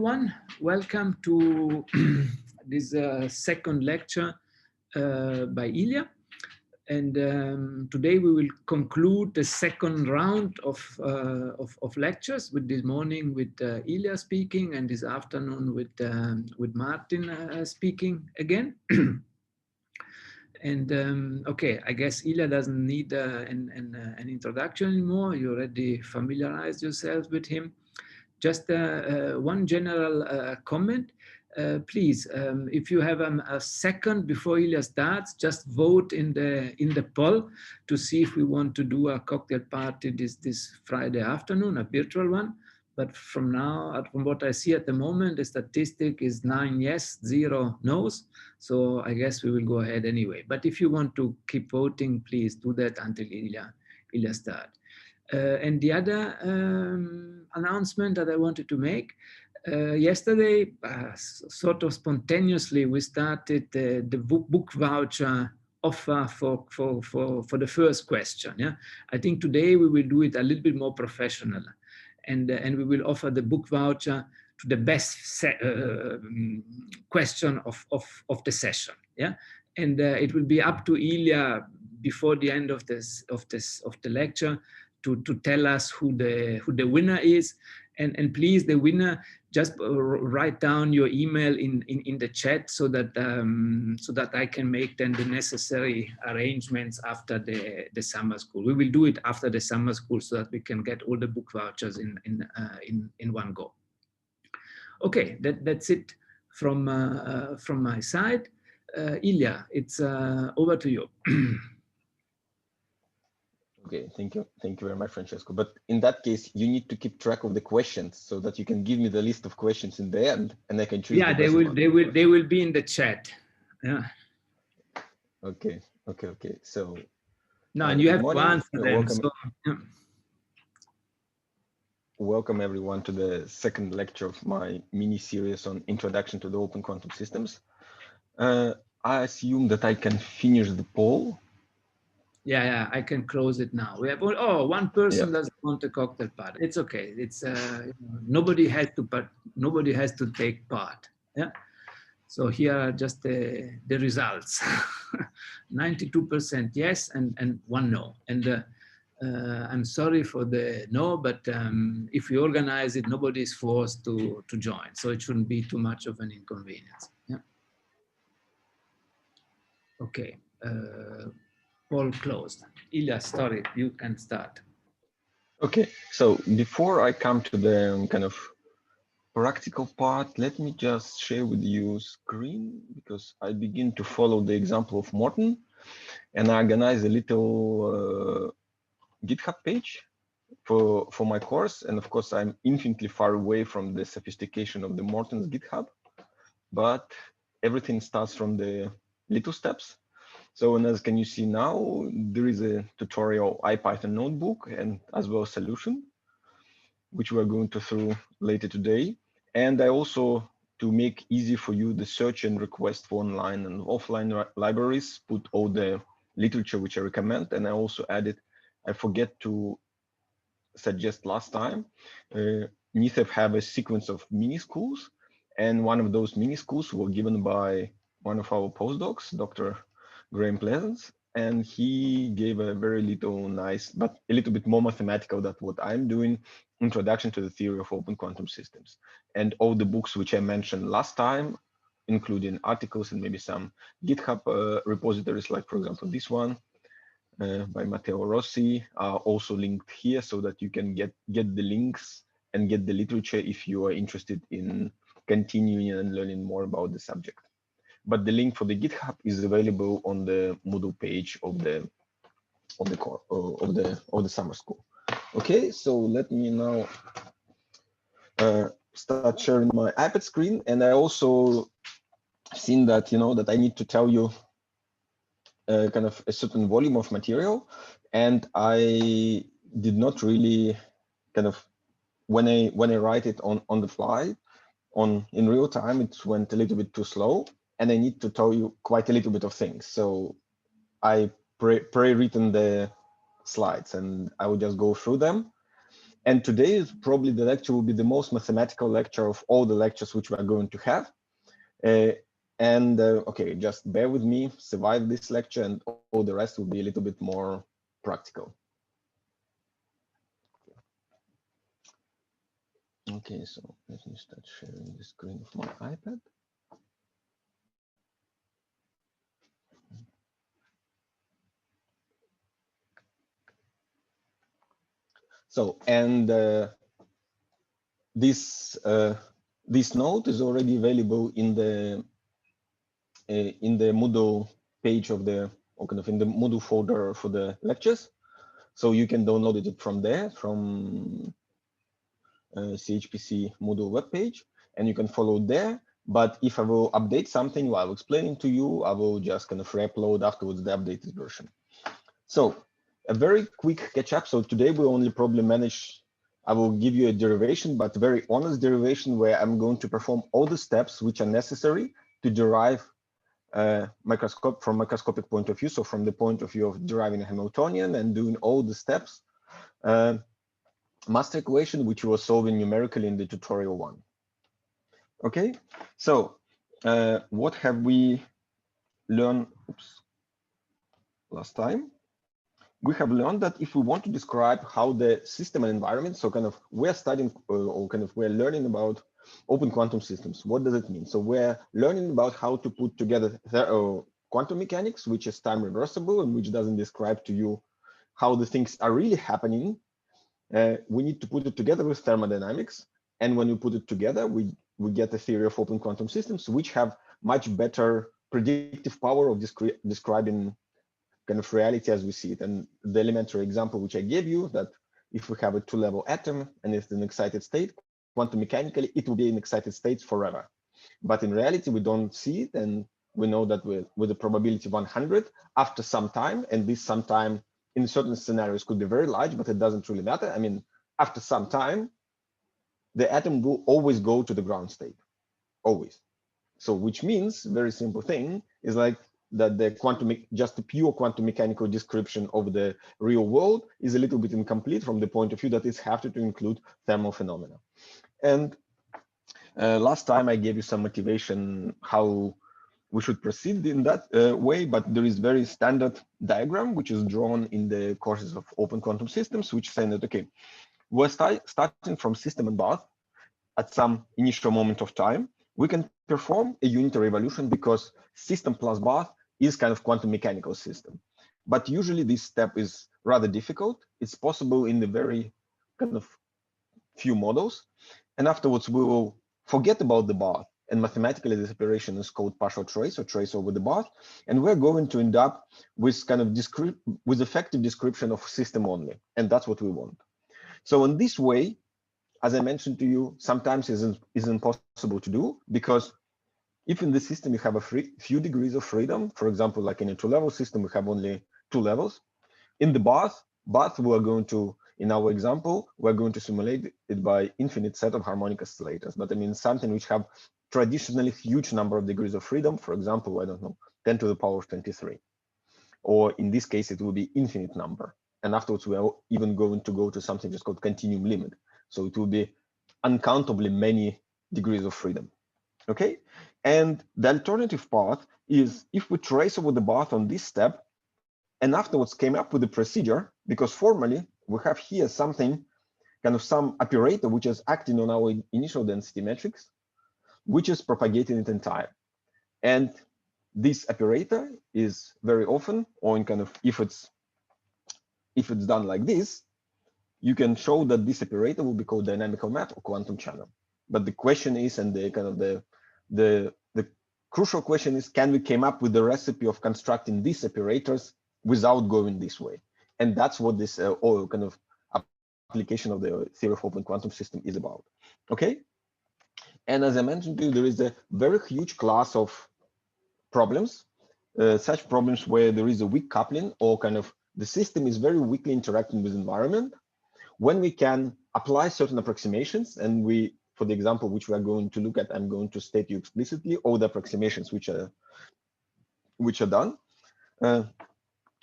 everyone. Welcome to this second lecture by Ilya. And today we will conclude the second round of lectures, with this morning with Ilya speaking and this afternoon with Martin speaking again. And okay, I guess Ilya doesn't need an introduction anymore. You already familiarized yourself with him. Just one general comment. Please, if you have a second before Ilya starts, just vote in the poll to see if we want to do a cocktail party this Friday afternoon, a virtual one. But from now, from what I see at the moment, the statistic is 9 yes, 0 no's. So I guess we will go ahead anyway. But if you want to keep voting, please do that until Ilya starts. And the other announcement that I wanted to make, yesterday, sort of spontaneously, we started the book voucher offer for the first question. Yeah, I think today we will do it a little bit more professional, and we will offer the book voucher to the best question of the session. Yeah, and it will be up to Ilya before the end of the lecture to tell us who the winner is, and please, the winner, just write down your email in the chat so that I can make then the necessary arrangements after the summer school. We will do it after the summer school so that we can get all the book vouchers in one go. Okay, that's it from my side. Ilya, it's over to you. Okay, thank you very much, Francesco. But in that case, you need to keep track of the questions so that you can give me the list of questions in the end, and I can choose. Yeah, they will be in the chat. Yeah. Okay. So. No, and you have to answer them. Welcome. So, yeah. Welcome everyone to the second lecture of my mini series on Introduction to the Open Quantum Systems. I assume that I can finish the poll. Yeah, I can close it now. We have one person doesn't want a cocktail party. It's okay. It's nobody has to take part. Yeah. So here are just the results. 92% yes and 1 no. And I'm sorry for the no, but if we organize it, nobody is forced to join. So it shouldn't be too much of an inconvenience. Yeah. Okay. Poll closed. Ilya, sorry, you can start. Okay, so before I come to the kind of practical part, let me just share with you screen, because I begin to follow the example of Morten, and I organize a little GitHub page for my course. And of course, I'm infinitely far away from the sophistication of the Morten's GitHub, but everything starts from the little steps. So, and as can you see now, there is a tutorial IPython notebook and as well as solution, which we're going to through later today. And I also, to make easy for you, the search and request for online and offline libraries, put all the literature which I recommend. And I also added, I forget to suggest last time, NISEP have a sequence of mini schools. And one of those mini schools were given by one of our postdocs, Dr. Graham Pleasance, and he gave a very little nice, but a little bit more mathematical than what I'm doing, introduction to the theory of open quantum systems. And all the books which I mentioned last time, including articles and maybe some GitHub repositories, like for example, this one by Matteo Rossi, are also linked here so that you can get the links and get the literature if you are interested in continuing and learning more about the subject. But the link for the GitHub is available on the Moodle page of the summer school. Okay, so let me now start sharing my iPad screen, and I also seen that that I need to tell you kind of a certain volume of material, and I did not really kind of when I write it on the fly in real time, it went a little bit too slow. And I need to tell you quite a little bit of things. So I pre-written the slides and I will just go through them. And today is probably the lecture will be the most mathematical lecture of all the lectures which we are going to have. Okay, just bear with me, survive this lecture, and all the rest will be a little bit more practical. Okay, so let me start sharing the screen of my iPad. So, and this note is already available in the Moodle page of the, or kind of in the Moodle folder for the lectures. So you can download it from there, from CHPC Moodle webpage, and you can follow there. But if I will update something while explaining to you, I will just kind of re-upload afterwards the updated version. So a very quick catch up. So today we only probably manage, I will give you a derivation, but very honest derivation where I'm going to perform all the steps which are necessary to derive from microscopic point of view. So from the point of view of deriving a Hamiltonian and doing all the steps, master equation, which we were solving numerically in the tutorial 1. Okay, so what have we learned last time? We have learned that if we want to describe how the system and environment, so kind of we're studying or kind of we're learning about open quantum systems. What does it mean? So we're learning about how to put together quantum mechanics, which is time reversible and which doesn't describe to you how the things are really happening. We need to put it together with thermodynamics. And when we put it together, we get a theory of open quantum systems, which have much better predictive power of describing kind of reality as we see it. And the elementary example which I gave you, that if we have a 2-level atom and it's an excited state, quantum mechanically, it will be in excited states forever. But in reality, we don't see it. And we know that with a probability 100, after some time, and this sometime in certain scenarios could be very large, but it doesn't really matter. I mean, after some time, the atom will always go to the ground state, always. So which means, very simple thing, is like that the just the pure quantum mechanical description of the real world is a little bit incomplete from the point of view that it's have to include thermal phenomena. And last time I gave you some motivation how we should proceed in that way, but there is very standard diagram which is drawn in the courses of open quantum systems, which saying that, okay, we're starting from system and bath at some initial moment of time. We can perform a unitary evolution because system plus bath is kind of quantum mechanical system. But usually this step is rather difficult. It's possible in the very kind of few models. And afterwards, we will forget about the bath. And mathematically, this operation is called partial trace or trace over the bath. And we're going to end up with kind of with effective description of system only. And that's what we want. So in this way, as I mentioned to you, sometimes is impossible to do, because if in the system you have a few degrees of freedom, for example, like in a 2-level system, we have only 2 levels. In the bath, we are going to, in our example, we're going to simulate it by infinite set of harmonic oscillators. But I mean, something which have traditionally huge number of degrees of freedom, for example, I don't know, 10 to the power of 23. Or in this case, it will be infinite number. And afterwards, we are even going to go to something just called continuum limit. So it will be uncountably many degrees of freedom. Okay, and the alternative path is if we trace over the bath on this step and afterwards came up with a procedure, because formally we have here something, kind of some operator which is acting on our initial density matrix, which is propagating it entire. And this operator is very often, or in kind of if it's done like this, you can show that this operator will be called dynamical map or quantum channel. But the question is, and the kind of the crucial question is, can we came up with the recipe of constructing these operators without going this way? And that's what this or kind of application of the theory of open quantum system is about. Okay. And as I mentioned to you, there is a very huge class of problems, such problems where there is a weak coupling, or kind of the system is very weakly interacting with environment, when we can apply certain approximations. And we, for the example which we are going to look at, I'm going to state you explicitly all the approximations which are done.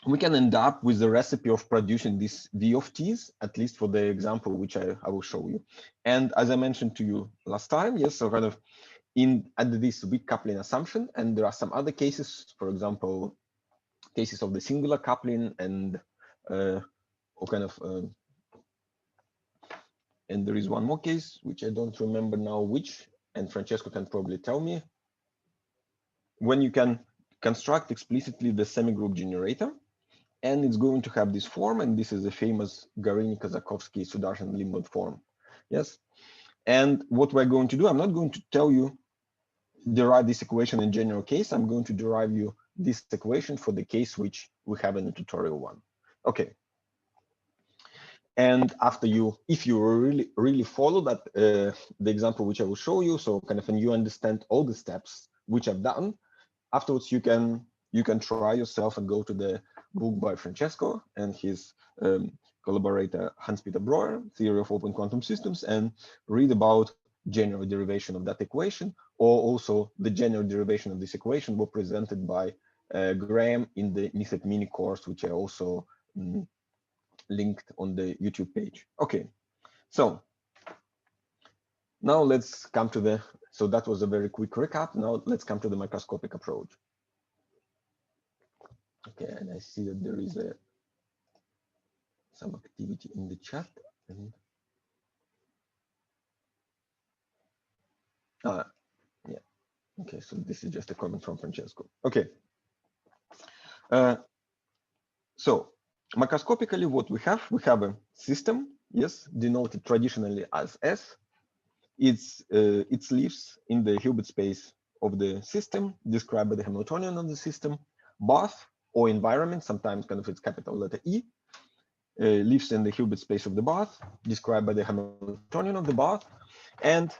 we can end up with the recipe of producing this V of t's, at least for the example which I will show you. And as I mentioned to you last time, yes, so kind of at this weak coupling assumption, and there are some other cases, for example, cases of the singular coupling and or kind of and there is one more case which I don't remember now which, and Francesco can probably tell me, when you can construct explicitly the semigroup generator, and it's going to have this form, and this is a famous Garini-Kazakovsky-Sudarshan-Limnod form. Yes, and what we're going to do, I'm not going to tell you derive this equation in general case. I'm going to derive you this equation for the case which we have in the tutorial one. Okay. And after you, if you really follow that, the example which I will show you, so kind of, and you understand all the steps which I've done, afterwards you can try yourself and go to the book by Francesco and his collaborator Hans-Peter Breuer, Theory of Open Quantum Systems, and read about general derivation of that equation, or also the general derivation of this equation were presented by Graham in the Method Mini course, which I also linked on the YouTube page. Okay, so now let's come to the, so that was a very quick recap. Now let's come to the microscopic approach. Okay, and I see that there is some activity in the chat. And, yeah, okay, so this is just a comment from Francesco. Okay, so microscopically, what we have a system, yes, denoted traditionally as S. It lives in the Hilbert space of the system, described by the Hamiltonian of the system. Bath or environment, sometimes kind of its capital letter E, lives in the Hilbert space of the bath, described by the Hamiltonian of the bath. And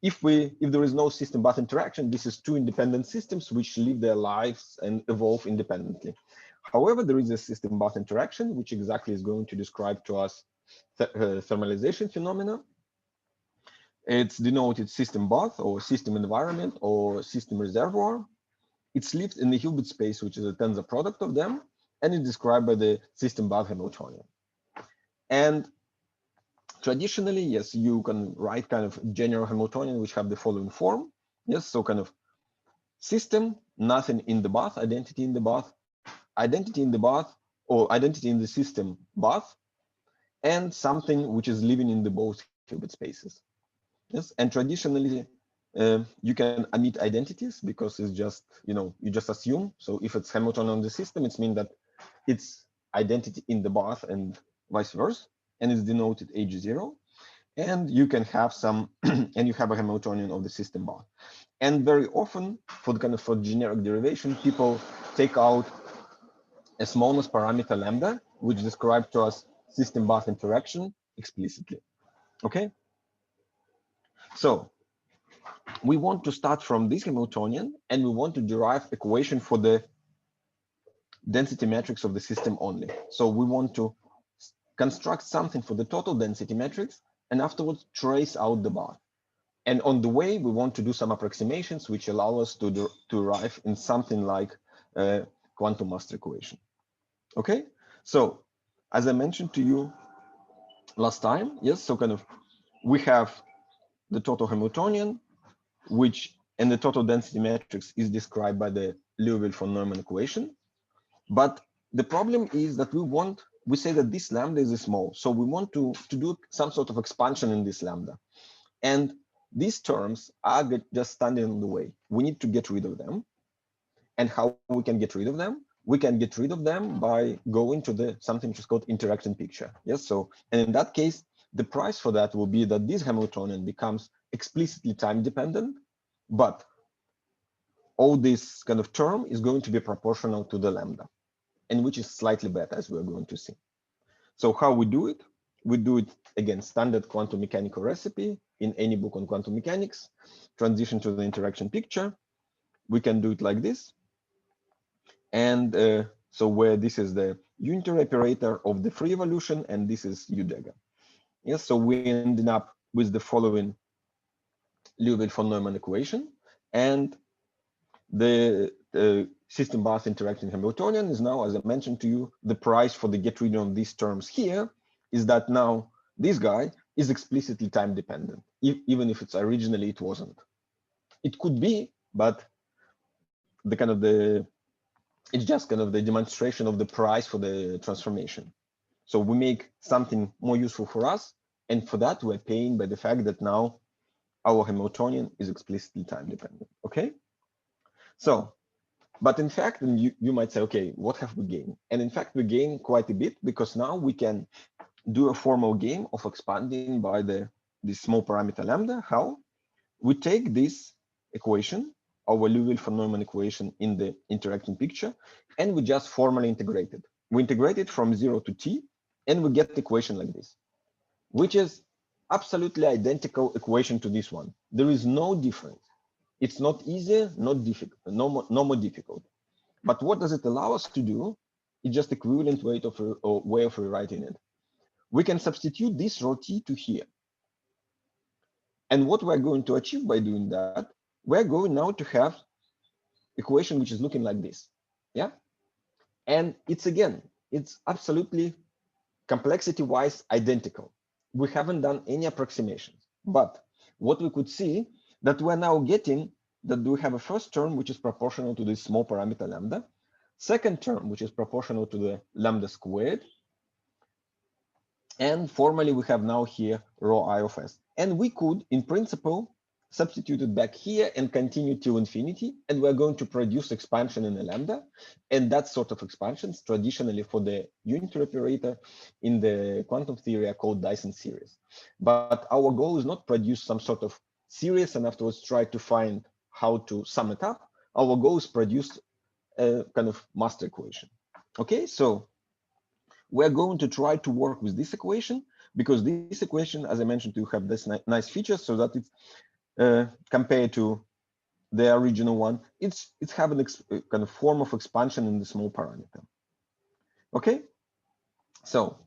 if there is no system-bath interaction, this is two independent systems which live their lives and evolve independently. However, there is a system-bath interaction, which exactly is going to describe to us thermalization phenomena. It's denoted system bath or system environment or system reservoir. It's lived in the Hilbert space, which is a tensor product of them, and it's described by the system bath Hamiltonian. And traditionally, yes, you can write kind of general Hamiltonian, which have the following form. Yes, so kind of system, nothing in the bath, identity in the bath, identity in the bath, or identity in the system bath, and something which is living in the both Hilbert spaces. Yes, and traditionally, you can omit identities because it's just, you just assume. So if it's Hamiltonian on the system, it means that it's identity in the bath and vice versa, and it's denoted H0. And you can have some, and you have a Hamiltonian of the system bath. And very often, for the kind of for generic derivation, people take out a smallness parameter lambda, which describes to us system bath interaction explicitly. Okay. So we want to start from this Hamiltonian, and we want to derive equation for the density matrix of the system only. So we want to construct something for the total density matrix, and afterwards trace out the bath. And on the way, we want to do some approximations which allow us to arrive in something like a quantum master equation. Okay, so as I mentioned to you last time, yes, so kind of we have the total Hamiltonian, which and the total density matrix is described by the Liouville von Neumann equation. But the problem is that we say that this lambda is small. So we want to do some sort of expansion in this lambda. And these terms are just standing in the way. We need to get rid of them. And how we can get rid of them? We can get rid of them by going to something which is called interaction picture. Yes. So, and in that case, the price for that will be that this Hamiltonian becomes explicitly time dependent, but all this kind of term is going to be proportional to the lambda, and which is slightly better, as we're going to see. So how we do it? We do it again, standard quantum mechanical recipe in any book on quantum mechanics, transition to the interaction picture. We can do it like this. And so where this is the unitary operator of the free evolution, and this is U dagger. Yes, so we ended up with the following Liouville von Neumann equation, and the system bath interacting Hamiltonian is now, as I mentioned to you, the price for the get rid of these terms here is that now this guy is explicitly time dependent, even if it's originally it wasn't. It could be, but it's just kind of the demonstration of the price for the transformation. So we make something more useful for us, and for that we're paying by the fact that now our Hamiltonian is explicitly time dependent. Okay, so but in fact, and you might say, okay, what have we gained? And in fact, we gain quite a bit, because now we can do a formal game of expanding by this small parameter lambda. How? We take this equation, our Liouville von Neumann equation in the interacting picture, and we just formally integrate it. We integrate it from 0 to t, and we get the equation like this, which is absolutely identical equation to this one. There is no difference. It's not easier, not difficult, no more difficult. But what does it allow us to do? It's just equivalent way of rewriting it. We can substitute this rho t to here. And what we're going to achieve by doing that, we're going now to have equation which is looking like this. Yeah. And it's absolutely complexity-wise identical. We haven't done any approximations. But what we could see that we're now getting that we have a first term which is proportional to this small parameter lambda, second term which is proportional to the lambda squared, and formally we have now here rho I of s. And we could, in principle, substitute it back here and continue till infinity, and we're going to produce expansion in a lambda. And that sort of expansions traditionally for the unitary operator in the quantum theory are called Dyson series. But our goal is not produce some sort of series and afterwards try to find how to sum it up. Our goal is produce a kind of master equation. Okay, so we're going to try to work with this equation, because this equation, as I mentioned, to have this nice feature so that it's compared to the original one, it's having a kind of form of expansion in the small parameter. Okay, so,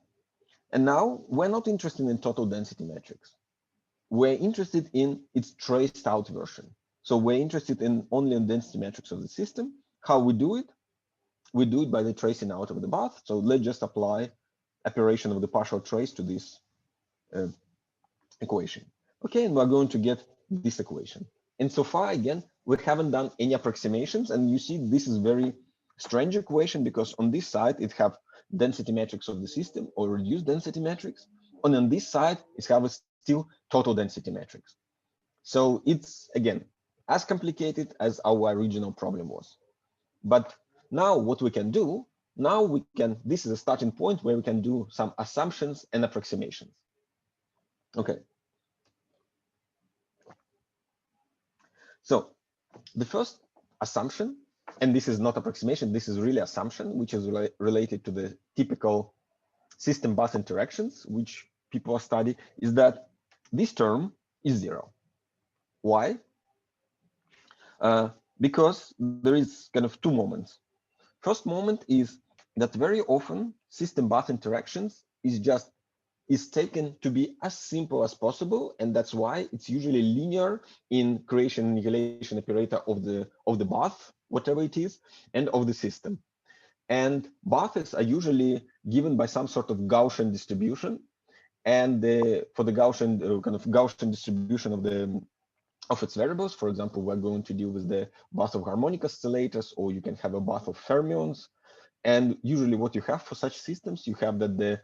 and now we're not interested in total density metrics. We're interested in its traced out version. So we're interested in only in density metrics of the system. How we do it? We do it by the tracing out of the bath. So let's just apply operation of the partial trace to this equation. Okay, and we're going to get this equation. And so far, again, we haven't done any approximations. And you see, this is very strange equation, because on this side, it have density metrics of the system or reduced density metrics. And on this side, it has still total density metrics. So it's, again, as complicated as our original problem was. But now what we can do, this is a starting point where we can do some assumptions and approximations. Okay. So the first assumption, and this is not approximation, this is really assumption, which is related to the typical system bus interactions, which people study, is that this term is 0. Why? Because there is kind of two moments. First moment is that very often system bus interactions is taken to be as simple as possible, and that's why it's usually linear in creation and annihilation operator of the bath, whatever it is, and of the system. And baths are usually given by some sort of Gaussian distribution, and for the Gaussian kind of Gaussian distribution of its variables, for example, we're going to deal with the bath of harmonic oscillators, or you can have a bath of fermions. And usually what you have for such systems, you have that the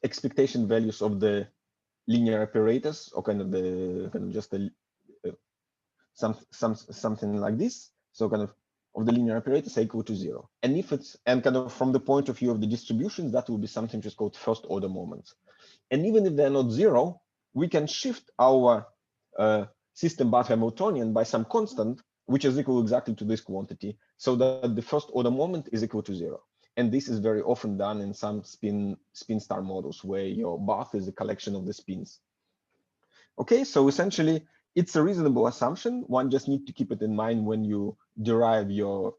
expectation values of the linear operators, or something like this. So kind of the linear operators are equal to 0. And if it's, and kind of from the point of view of the distributions, that will be something which is called first order moments. And even if they're not 0, we can shift our system bath Hamiltonian by some constant, which is equal exactly to this quantity, so that the first order moment is equal to 0. And this is very often done in some spin star models where your bath is a collection of the spins. Okay, so essentially it's a reasonable assumption. One just need to keep it in mind when you derive your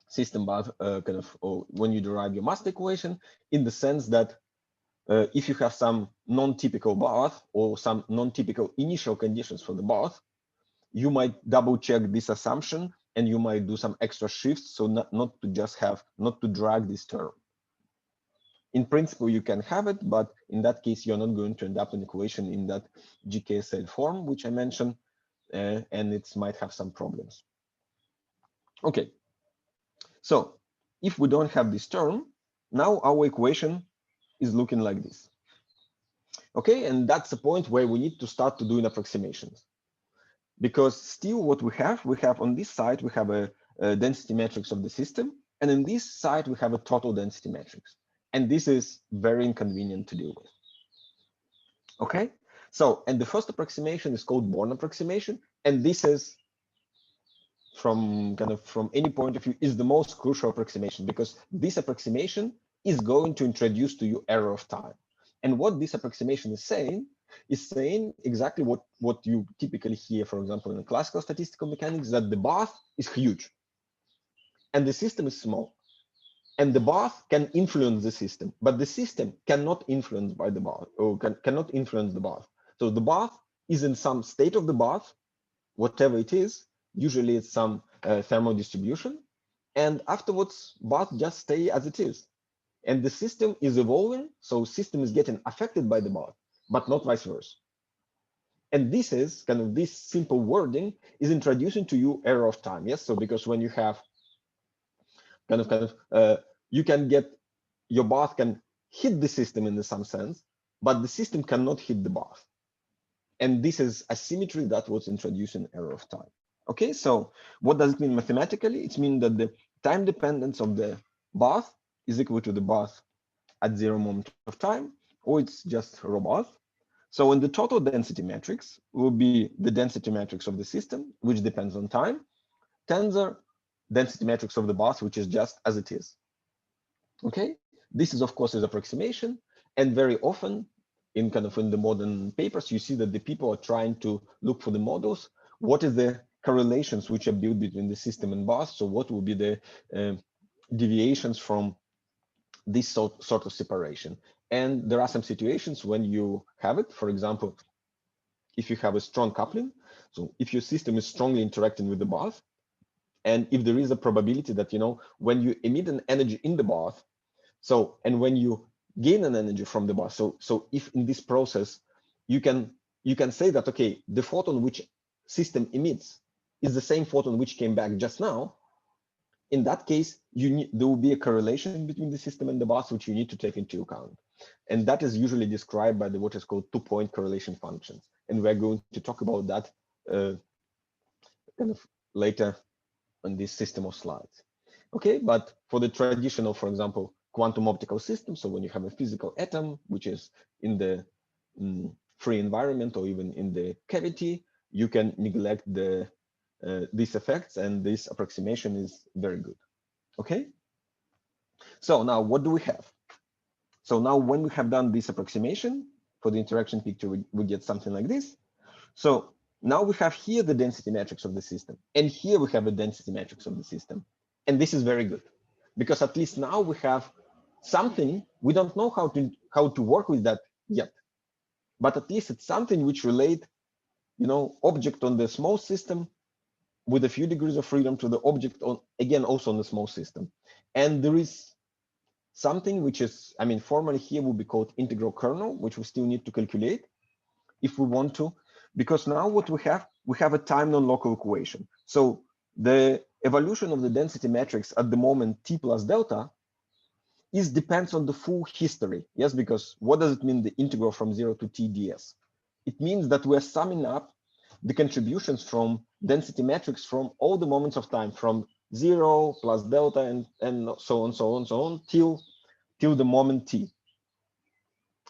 system bath or when you derive your master equation, in the sense that if you have some non-typical bath or some non-typical initial conditions for the bath, you might double check this assumption and you might do some extra shifts, so not to drag this term. In principle, you can have it, but in that case, you're not going to end up an equation in that GKSL form, which I mentioned, and it might have some problems. Okay, so if we don't have this term, now our equation is looking like this. Okay, and that's the point where we need to start to doing approximations. Because still what we have on this side, we have a density matrix of the system, and on this side, we have a total density matrix. And this is very inconvenient to deal with. Okay, so, and the first approximation is called Born approximation, and this is from any point of view is the most crucial approximation, because this approximation is going to introduce to you error of time. And what this approximation is saying exactly what you typically hear, for example, in classical statistical mechanics, that the bath is huge and the system is small. And the bath can influence the system, but the system cannot influence by the bath, or cannot influence the bath. So the bath is in some state of the bath, whatever it is. Usually it's some thermal distribution, and afterwards bath just stay as it is. And the system is evolving, so system is getting affected by the bath, but not vice versa. And this is this simple wording is introducing to you error of time. Yes, so because when you have you can get, your bath can hit the system in some sense, but the system cannot hit the bath. And this is asymmetry that was introducing error of time. Okay, so what does it mean mathematically? It means that the time dependence of the bath is equal to the bath at 0 moment of time, or it's just raw bath. So in the total density matrix will be the density matrix of the system, which depends on time, tensor density matrix of the bath, which is just as it is. Okay, this is of course is approximation, and very often in in the modern papers, you see that the people are trying to look for the models. What is the correlations which are built between the system and bath? So what will be the deviations from this sort of separation? And there are some situations when you have it. For example, if you have a strong coupling, so if your system is strongly interacting with the bath, and if there is a probability that when you emit an energy in the bath, so and when you gain an energy from the bath, so if in this process you can say that, okay, the photon which system emits is the same photon which came back just now, in that case there will be a correlation between the system and the bath which you need to take into account. And that is usually described by what is called 2-point correlation functions, and we're going to talk about that later on this system of slides. Okay, but for the traditional, for example, quantum optical system, so when you have a physical atom which is in the free environment or even in the cavity, you can neglect these effects, and this approximation is very good. Okay, so now what do we have? So now when we have done this approximation for the interaction picture, we get something like this. So now we have here the density matrix of the system, and here we have a density matrix of the system. And this is very good, because at least now we have something. We don't know how to work with that yet, but at least it's something which relate, object on the small system with a few degrees of freedom to the object on, again, also on the small system. And there is something which is, formally here will be called integral kernel, which we still need to calculate if we want to, because now what we have a time non-local equation. So the evolution of the density matrix at the moment t plus delta depends on the full history. Yes, because what does it mean, the integral from 0 to t ds? It means that we're summing up the contributions from density matrix from all the moments of time, from 0 plus delta and so on till the moment t.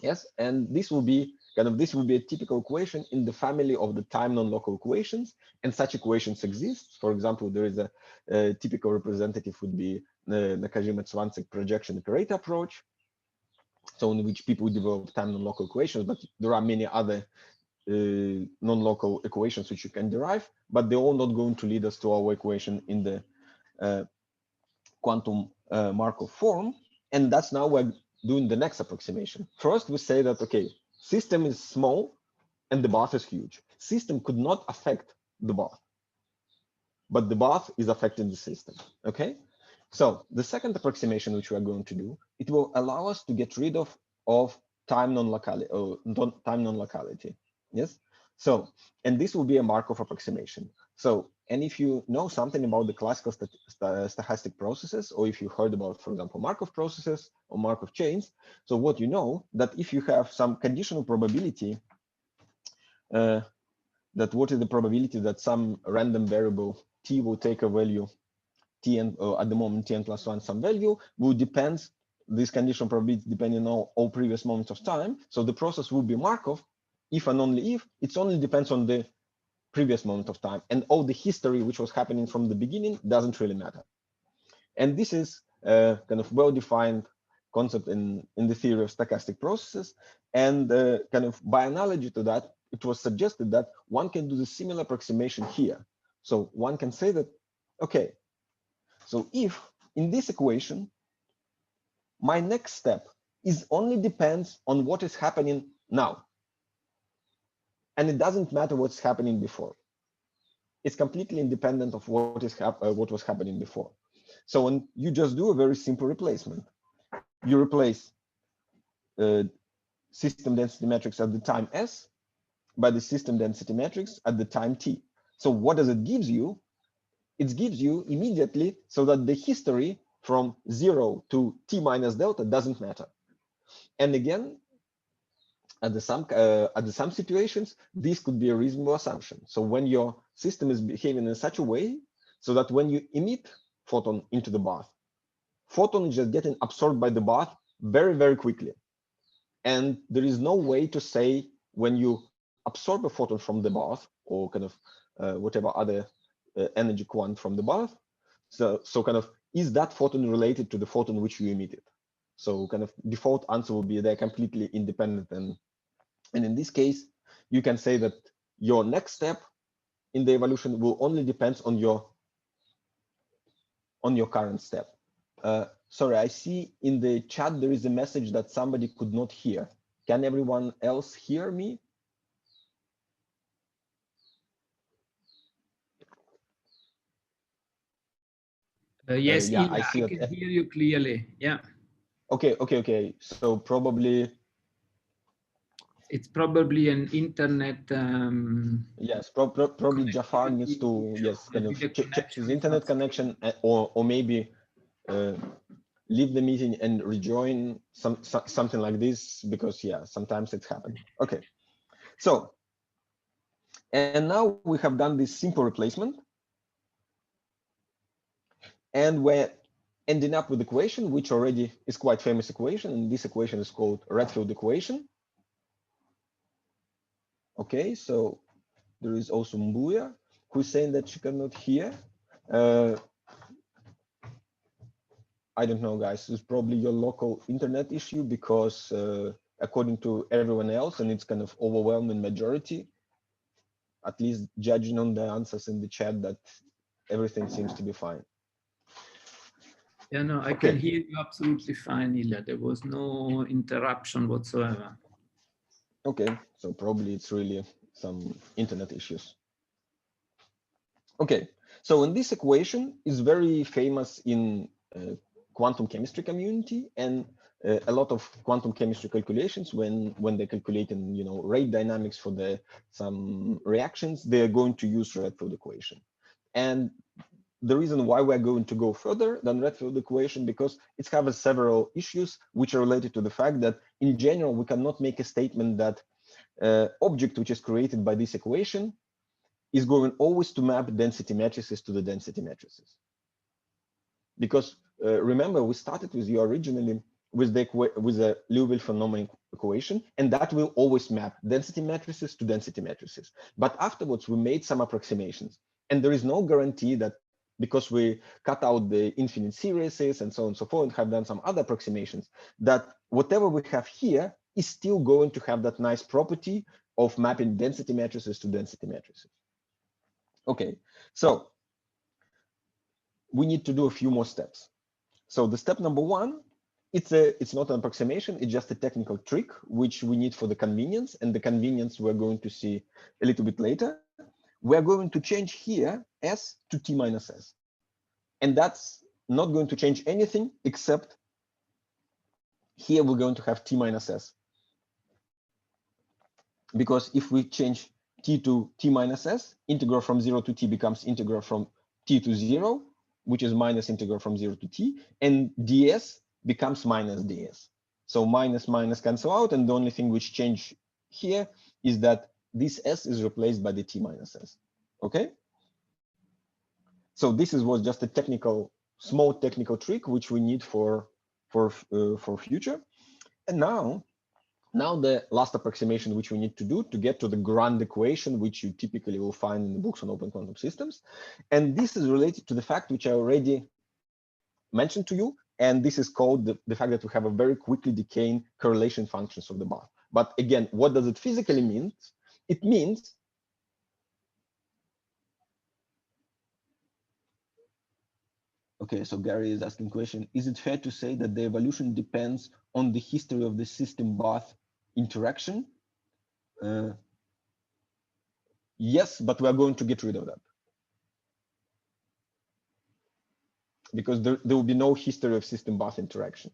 Yes, and this will be a typical equation in the family of the time non-local equations, and such equations exist. For example, there is a typical representative would be the Nakajima-Zwanzig projection operator approach, so in which people develop time non-local equations, but there are many other non-local equations which you can derive, but they're all not going to lead us to our equation in the quantum Markov form. And that's now we're doing the next approximation. First, we say that, okay, system is small and the bath is huge. System could not affect the bath. but the bath is affecting the system. Okay. So the second approximation which we are going to do, it will allow us to get rid of time non-locality or time non-locality. Yes. So, and this will be a Markov approximation. So, and if you know something about the classical stochastic processes, or if you heard about, for example, Markov processes or Markov chains, so what you know that if you have some conditional probability, that what is the probability that some random variable t will take a value t and at the moment tn plus 1 some value will depend this conditional probability depending on all previous moments of time. So the process will be Markov if and only if it only depends on the previous moment of time, and all the history which was happening from the beginning doesn't really matter. And this is a kind of well-defined concept in the theory of stochastic processes. And kind of by analogy to that, it was suggested that one can do the similar approximation here. So one can say that, okay, so if in this equation, my next step is only depends on what is happening now, and it doesn't matter what's happening before. It's completely independent of what was happening before. So when you just do a very simple replacement, you replace system density matrix at the time s by the system density matrix at the time t. So what does it gives you? It gives you immediately so that the history from 0 to t minus delta doesn't matter. And again, at the some situations, this could be a reasonable assumption. So when your system is behaving in such a way so that when you emit photon into the bath, photon is just getting absorbed by the bath very, very quickly. And there is no way to say when you absorb a photon from the bath or kind of whatever other energy quant from the bath. So kind of, is that photon related to the photon which you emitted? So kind of default answer will be they're completely independent. And in this case, you can say that your next step in the evolution will only depend on your current step. Sorry, I see in the chat there is a message that somebody could not hear. Can everyone else hear me? Yes, yeah, Ilya, I can hear you clearly. Yeah. Okay. So probably it's probably an internet. Yes, probably Jafar needs to kind of check his internet connection, or maybe leave the meeting and rejoin something like this, because yeah, sometimes it's happened. Okay, so and now we have done this simple replacement, and we're ending up with the equation which already is quite famous equation, and this equation is called Redfield equation. Okay, so there is also Mbuya who's saying that she cannot hear. I don't know, guys. It's probably your local internet issue, because according to everyone else, and it's kind of overwhelming majority, at least judging on the answers in the chat, that everything seems to be fine. Yeah, no, I can hear you absolutely fine, Ilya. There was no interruption whatsoever. Okay, so probably it's really some internet issues. Okay, so in this equation is very famous in quantum chemistry community, and a lot of quantum chemistry calculations, when they're calculating, you know, rate dynamics for some reactions, they're going to use Redfield equation. And the reason why we're going to go further than Redfield equation, because it covers several issues which are related to the fact that in general we cannot make a statement that object which is created by this equation is going always to map density matrices to the density matrices. Because remember, we started with you originally with the Liouville-von equation, and that will always map density matrices to density matrices. But afterwards, we made some approximations, and there is no guarantee that because we cut out the infinite series and so on and so forth, and have done some other approximations, that whatever we have here is still going to have that nice property of mapping density matrices to density matrices. Okay, so we need to do a few more steps. So the step number one, it's not an approximation, it's just a technical trick which we need for the convenience, and the convenience we're going to see a little bit later. we're going to change here s to t minus s. And that's not going to change anything except here we're going to have t minus s. Because if we change t to t minus s, integral from 0 to t becomes integral from t to 0, which is minus integral from 0 to t, and ds becomes minus ds. So minus minus cancel out, and the only thing which change here is that this s is replaced by the t minus s. Okay? So this was just a technical, small technical trick which we need for future. And now the last approximation which we need to do to get to the grand equation, which you typically will find in the books on open quantum systems. And this is related to the fact which I already mentioned to you. And this is called the fact that we have a very quickly decaying correlation functions of the bath. But again, what does it physically mean? It means okay, so Gary is asking question, is it fair to say that the evolution depends on the history of the system bath interaction? Yes, but we are going to get rid of that. Because there will be no history of system bath interaction.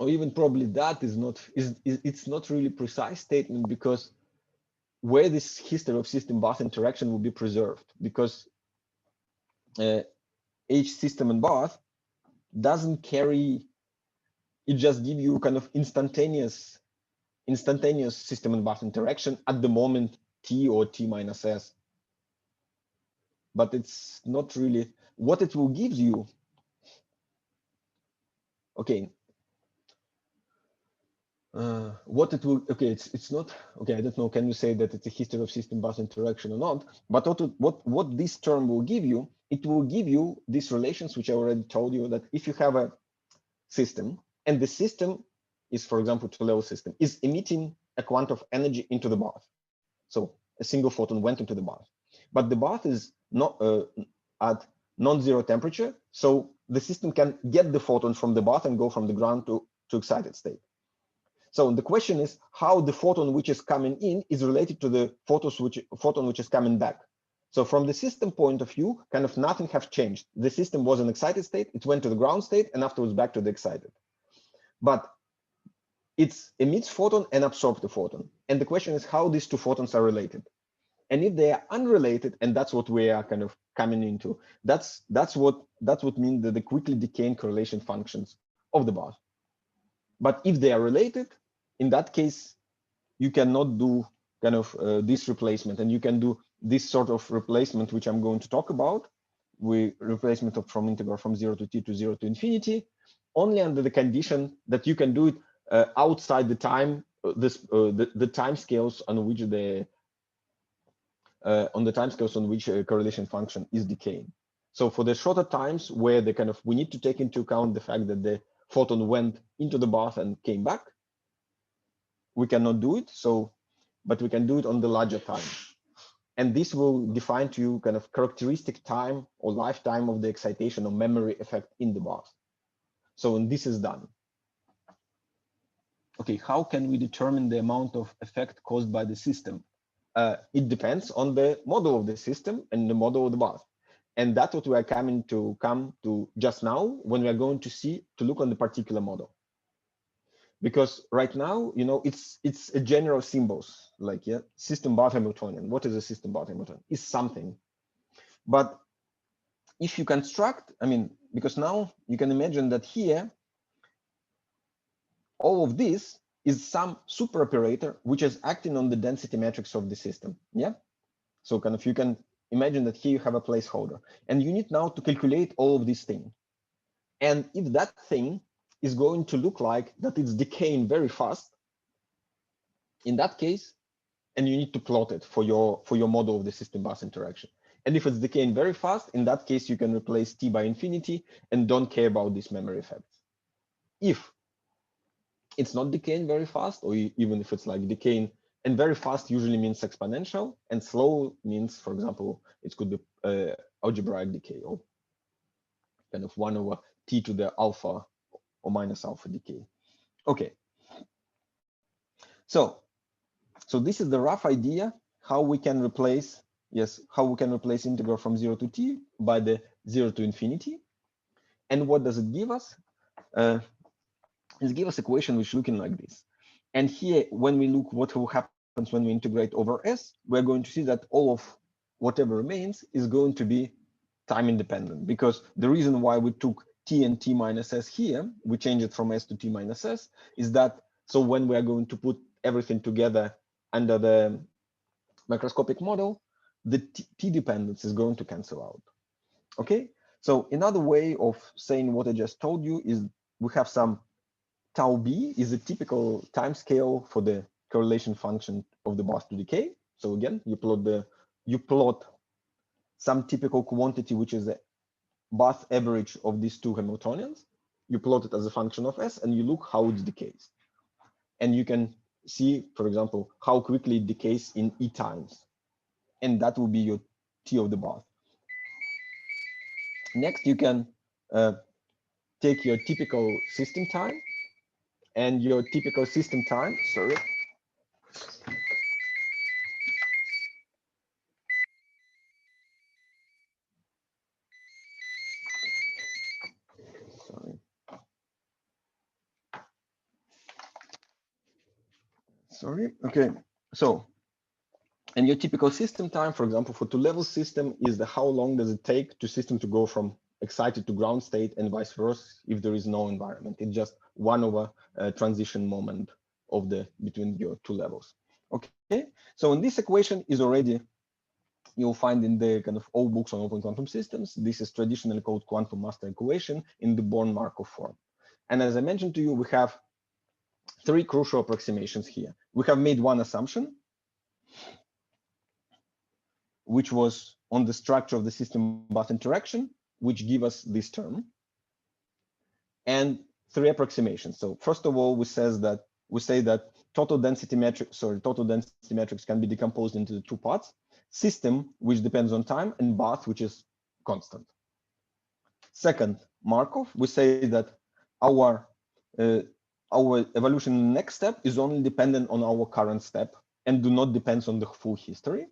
Or even probably that is not, it's not really precise statement, because where this history of system bath interaction will be preserved, because each system and bath doesn't carry, it just give you kind of instantaneous system and bath interaction at the moment t or t minus s. But it's not really what it will give you. Okay. What it will, okay, it's not, okay, I don't know, can you say that it's a history of system bath interaction or not? But what this term will give you, it will give you these relations, which I already told you, that if you have a system, and the system is, for example, two-level system, is emitting a quantum of energy into the bath. So a single photon went into the bath, but the bath is not at non-zero temperature, so the system can get the photon from the bath and go from the ground to excited state. So the question is how the photon which is coming in is related to the photon which is coming back. So from the system point of view, kind of nothing has changed. The system was in excited state, it went to the ground state, and afterwards back to the excited. But it emits photon and absorbs the photon. And the question is how these two photons are related. And if they are unrelated, and that's what we are kind of coming into, that's what means the quickly decaying correlation functions of the bath. But if they are related, in that case, you cannot do kind of this replacement, and you can do this sort of replacement, which I'm going to talk about, with replacement from integral from 0 to t to 0 to infinity, only under the condition that you can do it outside the time, the time scales on which a correlation function is decaying. So for the shorter times where the kind of we need to take into account the fact that the photon went into the bath and came back, we cannot do it. So, but we can do it on the larger time. And this will define to you kind of characteristic time or lifetime of the excitation or memory effect in the bath. So, and this is done. Okay, how can we determine the amount of effect caused by the system? It depends on the model of the system and the model of the bath. And that's what we are come to just now when we are going to look on the particular model. Because right now, you know, it's a general symbols like system bath Hamiltonian. What is a system bath Hamiltonian? Is something. But if you construct, I mean, because now you can imagine that here, all of this is some super operator which is acting on the density matrix of the system. Yeah. So kind of you can imagine that here you have a placeholder, and you need now to calculate all of these things. And if that thing is going to look like that it's decaying very fast, in that case, and you need to plot it for your model of the system bath interaction. And if it's decaying very fast, in that case, you can replace t by infinity and don't care about these memory effects. If it's not decaying very fast, or even if it's like decaying, and very fast usually means exponential, and slow means, for example, it could be algebraic decay, or kind of 1 over t to the alpha or minus alpha decay. Okay. So this is the rough idea how we can replace, how we can replace integral from 0 to t by the 0 to infinity. And what does it give us? It gives us equation which looking like this. And here, when we look what happens when we integrate over s, we're going to see that all of whatever remains is going to be time independent, because the reason why we took t and t minus s here, we change it from s to t minus s, is that so when we are going to put everything together under the microscopic model, the t dependence is going to cancel out. Okay, so another way of saying what I just told you is we have some tau b is a typical time scale for the correlation function of the Bath to decay. So again, you plot some typical quantity, which is the Bath average of these two Hamiltonians. You plot it as a function of s, and you look how it decays. And you can see, for example, how quickly it decays in e times. And that will be your t of the Bath. Next, you can take your typical system time, and your typical system time, sorry. Sorry, okay. So, and your typical system time, for example, for two-level system is the how long does it take to system to go from excited to ground state and vice versa if there is no environment. It's just 1 over transition moment of the between your two levels. Okay, so in this equation is already you'll find in the kind of all books on open quantum systems. This is traditionally called quantum master equation in the Born Markov form. And as I mentioned to you, we have 3 crucial approximations here. We have made one assumption, which was on the structure of the system Bath interaction, which give us this term, and 3 approximations. So first of all, we say that total density metrics can be decomposed into the 2 parts: system, which depends on time, and Bath, which is constant. Second, Markov, we say that our evolution next step is only dependent on our current step and do not depend on the full history.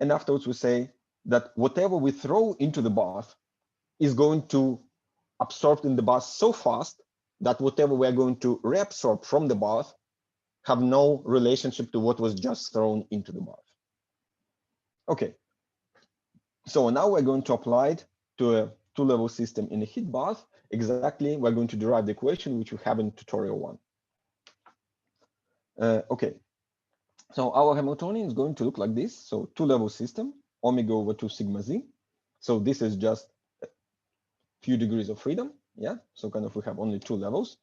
And afterwards, we say that whatever we throw into the bath is going to absorb in the bath so fast that whatever we are going to reabsorb from the bath have no relationship to what was just thrown into the bath. Okay, so now we're going to apply it to a 2-level system in a heat bath. Exactly, we're going to derive the equation which we have in tutorial 1. Okay, so our Hamiltonian is going to look like this. So 2-level system, omega over 2 sigma z. So this is just a few degrees of freedom. Yeah, so kind of we have only 2 levels.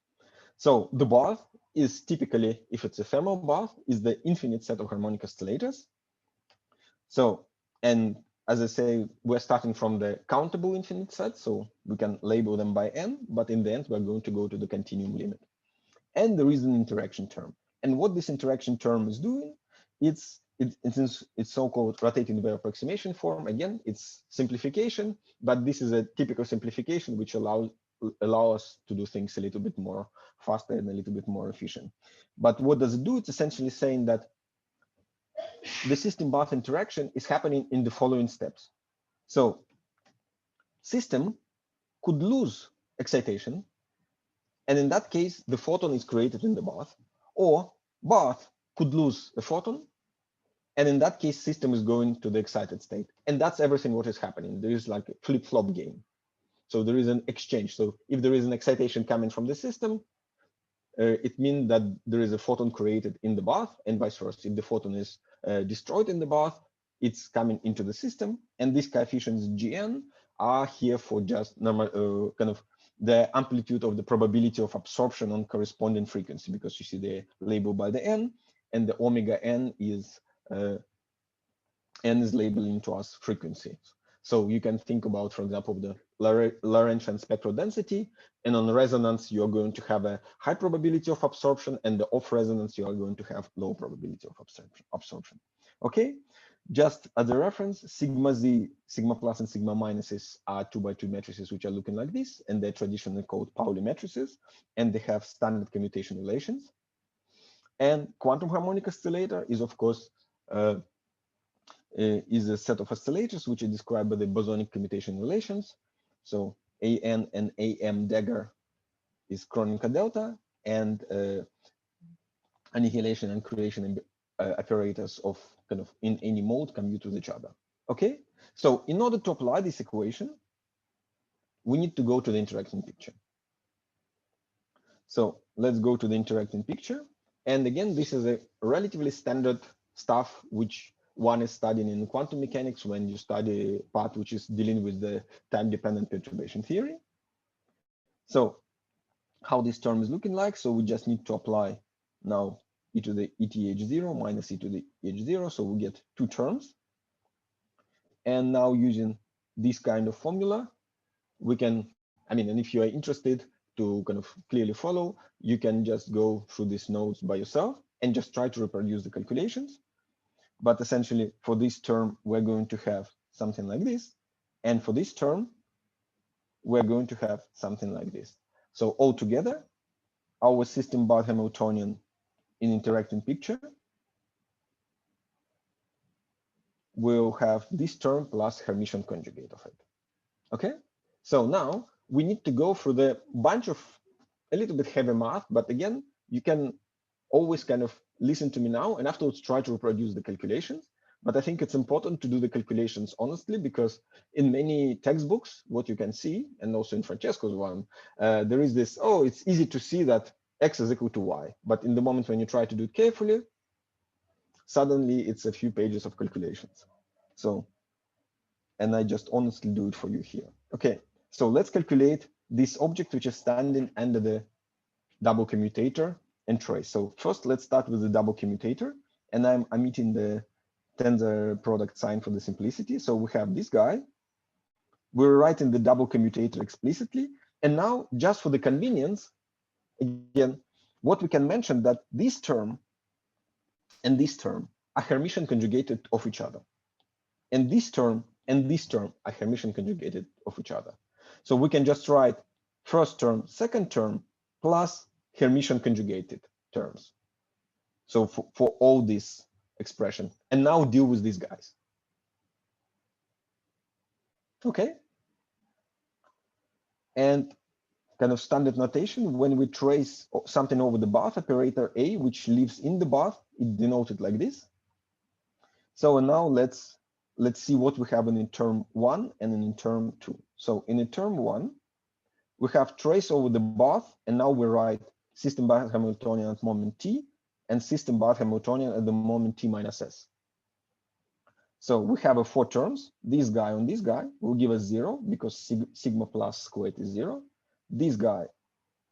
So the bath is typically, if it's a thermal bath, is the infinite set of harmonic oscillators. So, and as I say, we're starting from the countable infinite set, so we can label them by n, but in the end, we're going to go to the continuum limit. And there is an interaction term. And what this interaction term is doing, it's so-called rotating wave approximation form. Again, it's simplification, but this is a typical simplification which allow us to do things a little bit more faster and a little bit more efficient. But what does it do? It's essentially saying that the system bath interaction is happening in the following steps. So system could lose excitation, and in that case, the photon is created in the bath, or bath could lose a photon, and in that case, system is going to the excited state. And that's everything what is happening. There is like a flip-flop game. So there is an exchange. So if there is an excitation coming from the system, it means that there is a photon created in the bath, and vice versa. If the photon is destroyed in the bath, it's coming into the system. And these coefficients Gn are here for just normal kind of the amplitude of the probability of absorption on corresponding frequency, because you see they're labeled by the n, and the omega n is labeling to us frequency. So you can think about, for example, the Lorentzian spectral density, and on resonance, you're going to have a high probability of absorption, and the off resonance, you are going to have low probability of absorption. Okay, Just as a reference, sigma z, sigma plus and sigma minuses are 2x2 matrices which are looking like this, and they're traditionally called Pauli matrices, and they have standard commutation relations. And quantum harmonic oscillator is, of course, is a set of oscillators which are described by the bosonic commutation relations. So AN and AM dagger is Kronecker delta, and annihilation and creation operators of kind of in any mode commute with each other. Okay, so in order to apply this equation, we need to go to the interacting picture. So let's go to the interacting picture. And again, this is a relatively standard stuff which one is studying in quantum mechanics when you study part which is dealing with the time-dependent perturbation theory. So how this term is looking like, so we just need to apply now e to the ETH0 minus e to the H0, so we get two terms. And now using this kind of formula, we can, I mean, and if you are interested to kind of clearly follow, you can just go through these notes by yourself and just try to reproduce the calculations. But essentially for this term, we're going to have something like this. And for this term, we're going to have something like this. So altogether, our system Barth Hamiltonian in interacting picture will have this term plus Hermitian conjugate of it. Okay, so now we need to go through the bunch of a little bit heavy math, but again, you can always kind of listen to me now and afterwards try to reproduce the calculations. But I think it's important to do the calculations honestly, because in many textbooks, what you can see, and also in Francesco's one, there is this, oh, it's easy to see that x is equal to y. But in the moment when you try to do it carefully, suddenly it's a few pages of calculations. So, and I just honestly do it for you here. Okay, so let's calculate this object which is standing under the double commutator and trace. So first, let's start with the double commutator, and I'm omitting the tensor product sign for the simplicity. So we have this guy. We're writing the double commutator explicitly, and now just for the convenience, again, what we can mention that this term and this term are Hermitian conjugated of each other, and this term and this term are Hermitian conjugated of each other. So we can just write first term, second term, plus Hermitian conjugated terms. So for all this expression, and now deal with these guys. Okay. And kind of standard notation, when we trace something over the Barth operator A, which lives in the Barth, it denoted like this. So now let's see what we have in term 1 and in term 2. So in term 1, we have trace over the Barth, and now we write system Barth Hamiltonian at moment t and system Barth Hamiltonian at the moment t minus s. So we have 4 terms. This guy on this guy will give us 0 because sigma plus squared is 0. This guy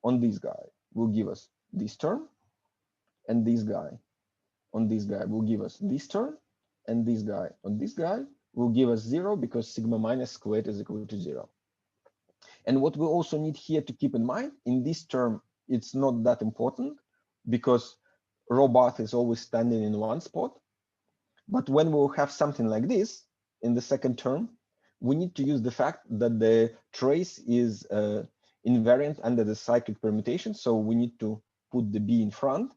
on this guy will give us this term, and this guy on this guy will give us this term, and this guy on this guy will give us 0 because sigma minus squared is equal to 0. And what we also need here to keep in mind, in this term, it's not that important because rho Barth is always standing in one spot. But when we'll have something like this in the second term, we need to use the fact that the trace is invariant under the cyclic permutation. So we need to put the B in front.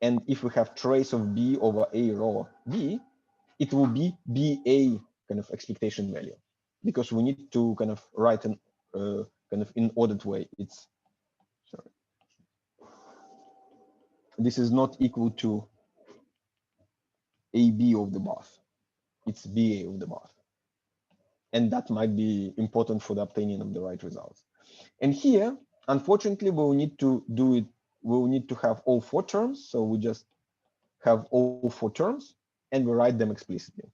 And if we have trace of B over A rho B, it will be BA kind of expectation value, because we need to kind of write an kind of in ordered way. It's, sorry, this is not equal to AB of the Barth. It's BA of the Barth. And that might be important for the obtaining of the right results. And here, unfortunately, we'll need to do it. We'll need to have all 4 terms. So we just have all 4 terms and we write them explicitly.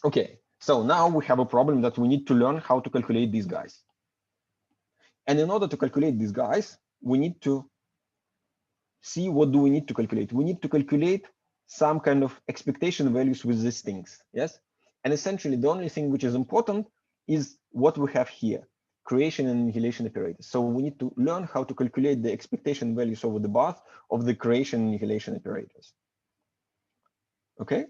Okay, so now we have a problem that we need to learn how to calculate these guys. And in order to calculate these guys, we need to see what do we need to calculate. We need to calculate some kind of expectation values with these things, yes? And essentially, the only thing which is important is what we have here, creation and annihilation operators. So we need to learn how to calculate the expectation values over the Barth of the creation and annihilation operators. Okay?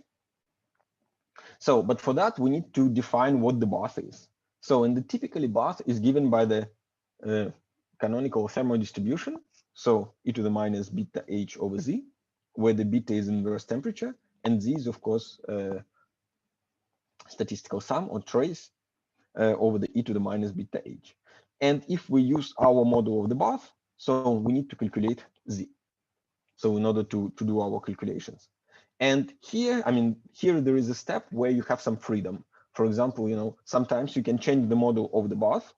So, but for that, we need to define what the bath is. So, in the typically bath is given by the canonical thermodistribution. So, e to the minus beta h over z, where the beta is inverse temperature, and z is, of course, statistical sum or trace over the e to the minus beta h. And if we use our model of the bath, so we need to calculate z. So in order to do our calculations. And here, I mean, here there is a step where you have some freedom. For example, sometimes you can change the model of the bath,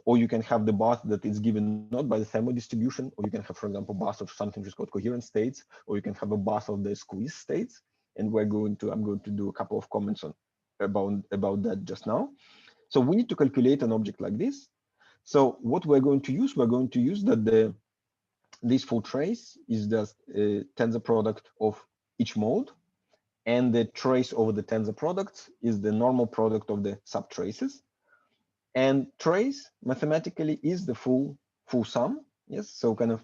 or you can have the bath that is given not by the thermodistribution, or you can have, for example, bath of something which is called coherent states, or you can have a bath of the squeeze states. And I'm going to do a couple of comments on about that just now. So we need to calculate an object like this. So what we're going to use, that this full trace is just a tensor product of each mode, and the trace over the tensor products is the normal product of the subtraces. And trace mathematically is the full sum. Yes, so kind of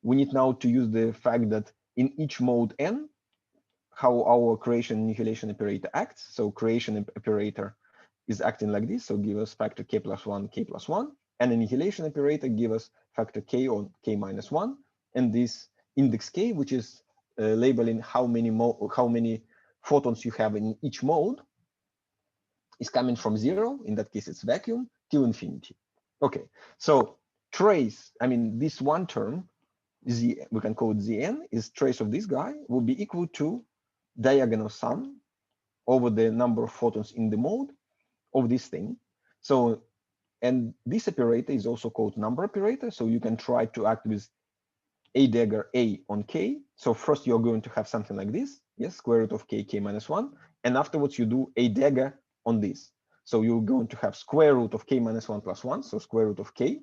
we need now to use the fact that in each mode n, how our creation annihilation operator acts. So creation operator is acting like this, so give us factor k plus 1, and annihilation operator give us factor k on k minus 1, and this index k, which is labeling how many photons you have in each mode, is coming from 0, in that case it's vacuum, till infinity. Okay, so trace, I mean, this one term, z, we can call it zn, is trace of this guy, will be equal to diagonal sum over the number of photons in the mode of this thing. So, and this operator is also called number operator. So you can try to act with a dagger a on k. So first you're going to have something like this, yes, square root of k, k minus 1. And afterwards you do a dagger on this. So you're going to have square root of k minus 1 plus 1. So square root of k,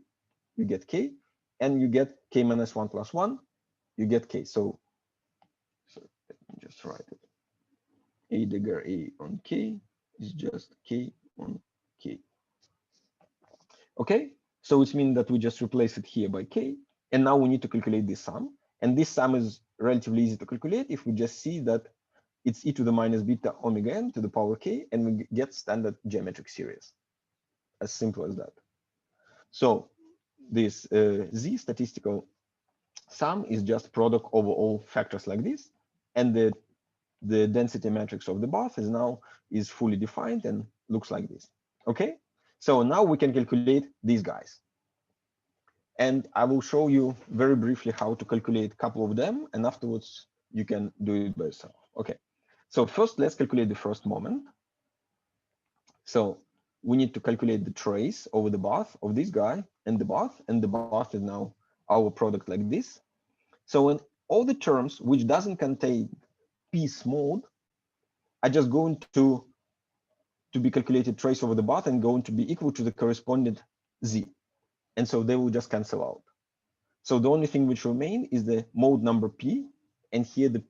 you get k. And you get k minus 1 plus 1, you get k. So let me just write it. A dagger a on k is just k on k. Okay, so it means that we just replace it here by k, and now we need to calculate this sum. And this sum is relatively easy to calculate if we just see that it's e to the minus beta omega n to the power k, and we get standard geometric series. As simple as that. So this z statistical sum is just product over all factors like this, and the density matrix of the bath is fully defined and looks like this. Okay, so now we can calculate these guys. And I will show you very briefly how to calculate a couple of them, and afterwards you can do it by yourself. Okay, so first let's calculate the first moment. So we need to calculate the trace over the bath of this guy and the bath is now our product like this. So in all the terms which doesn't contain piece mode are just going to be calculated trace over the bath and going to be equal to the corresponding z. And so they will just cancel out. So the only thing which remain is the mode number p, and here the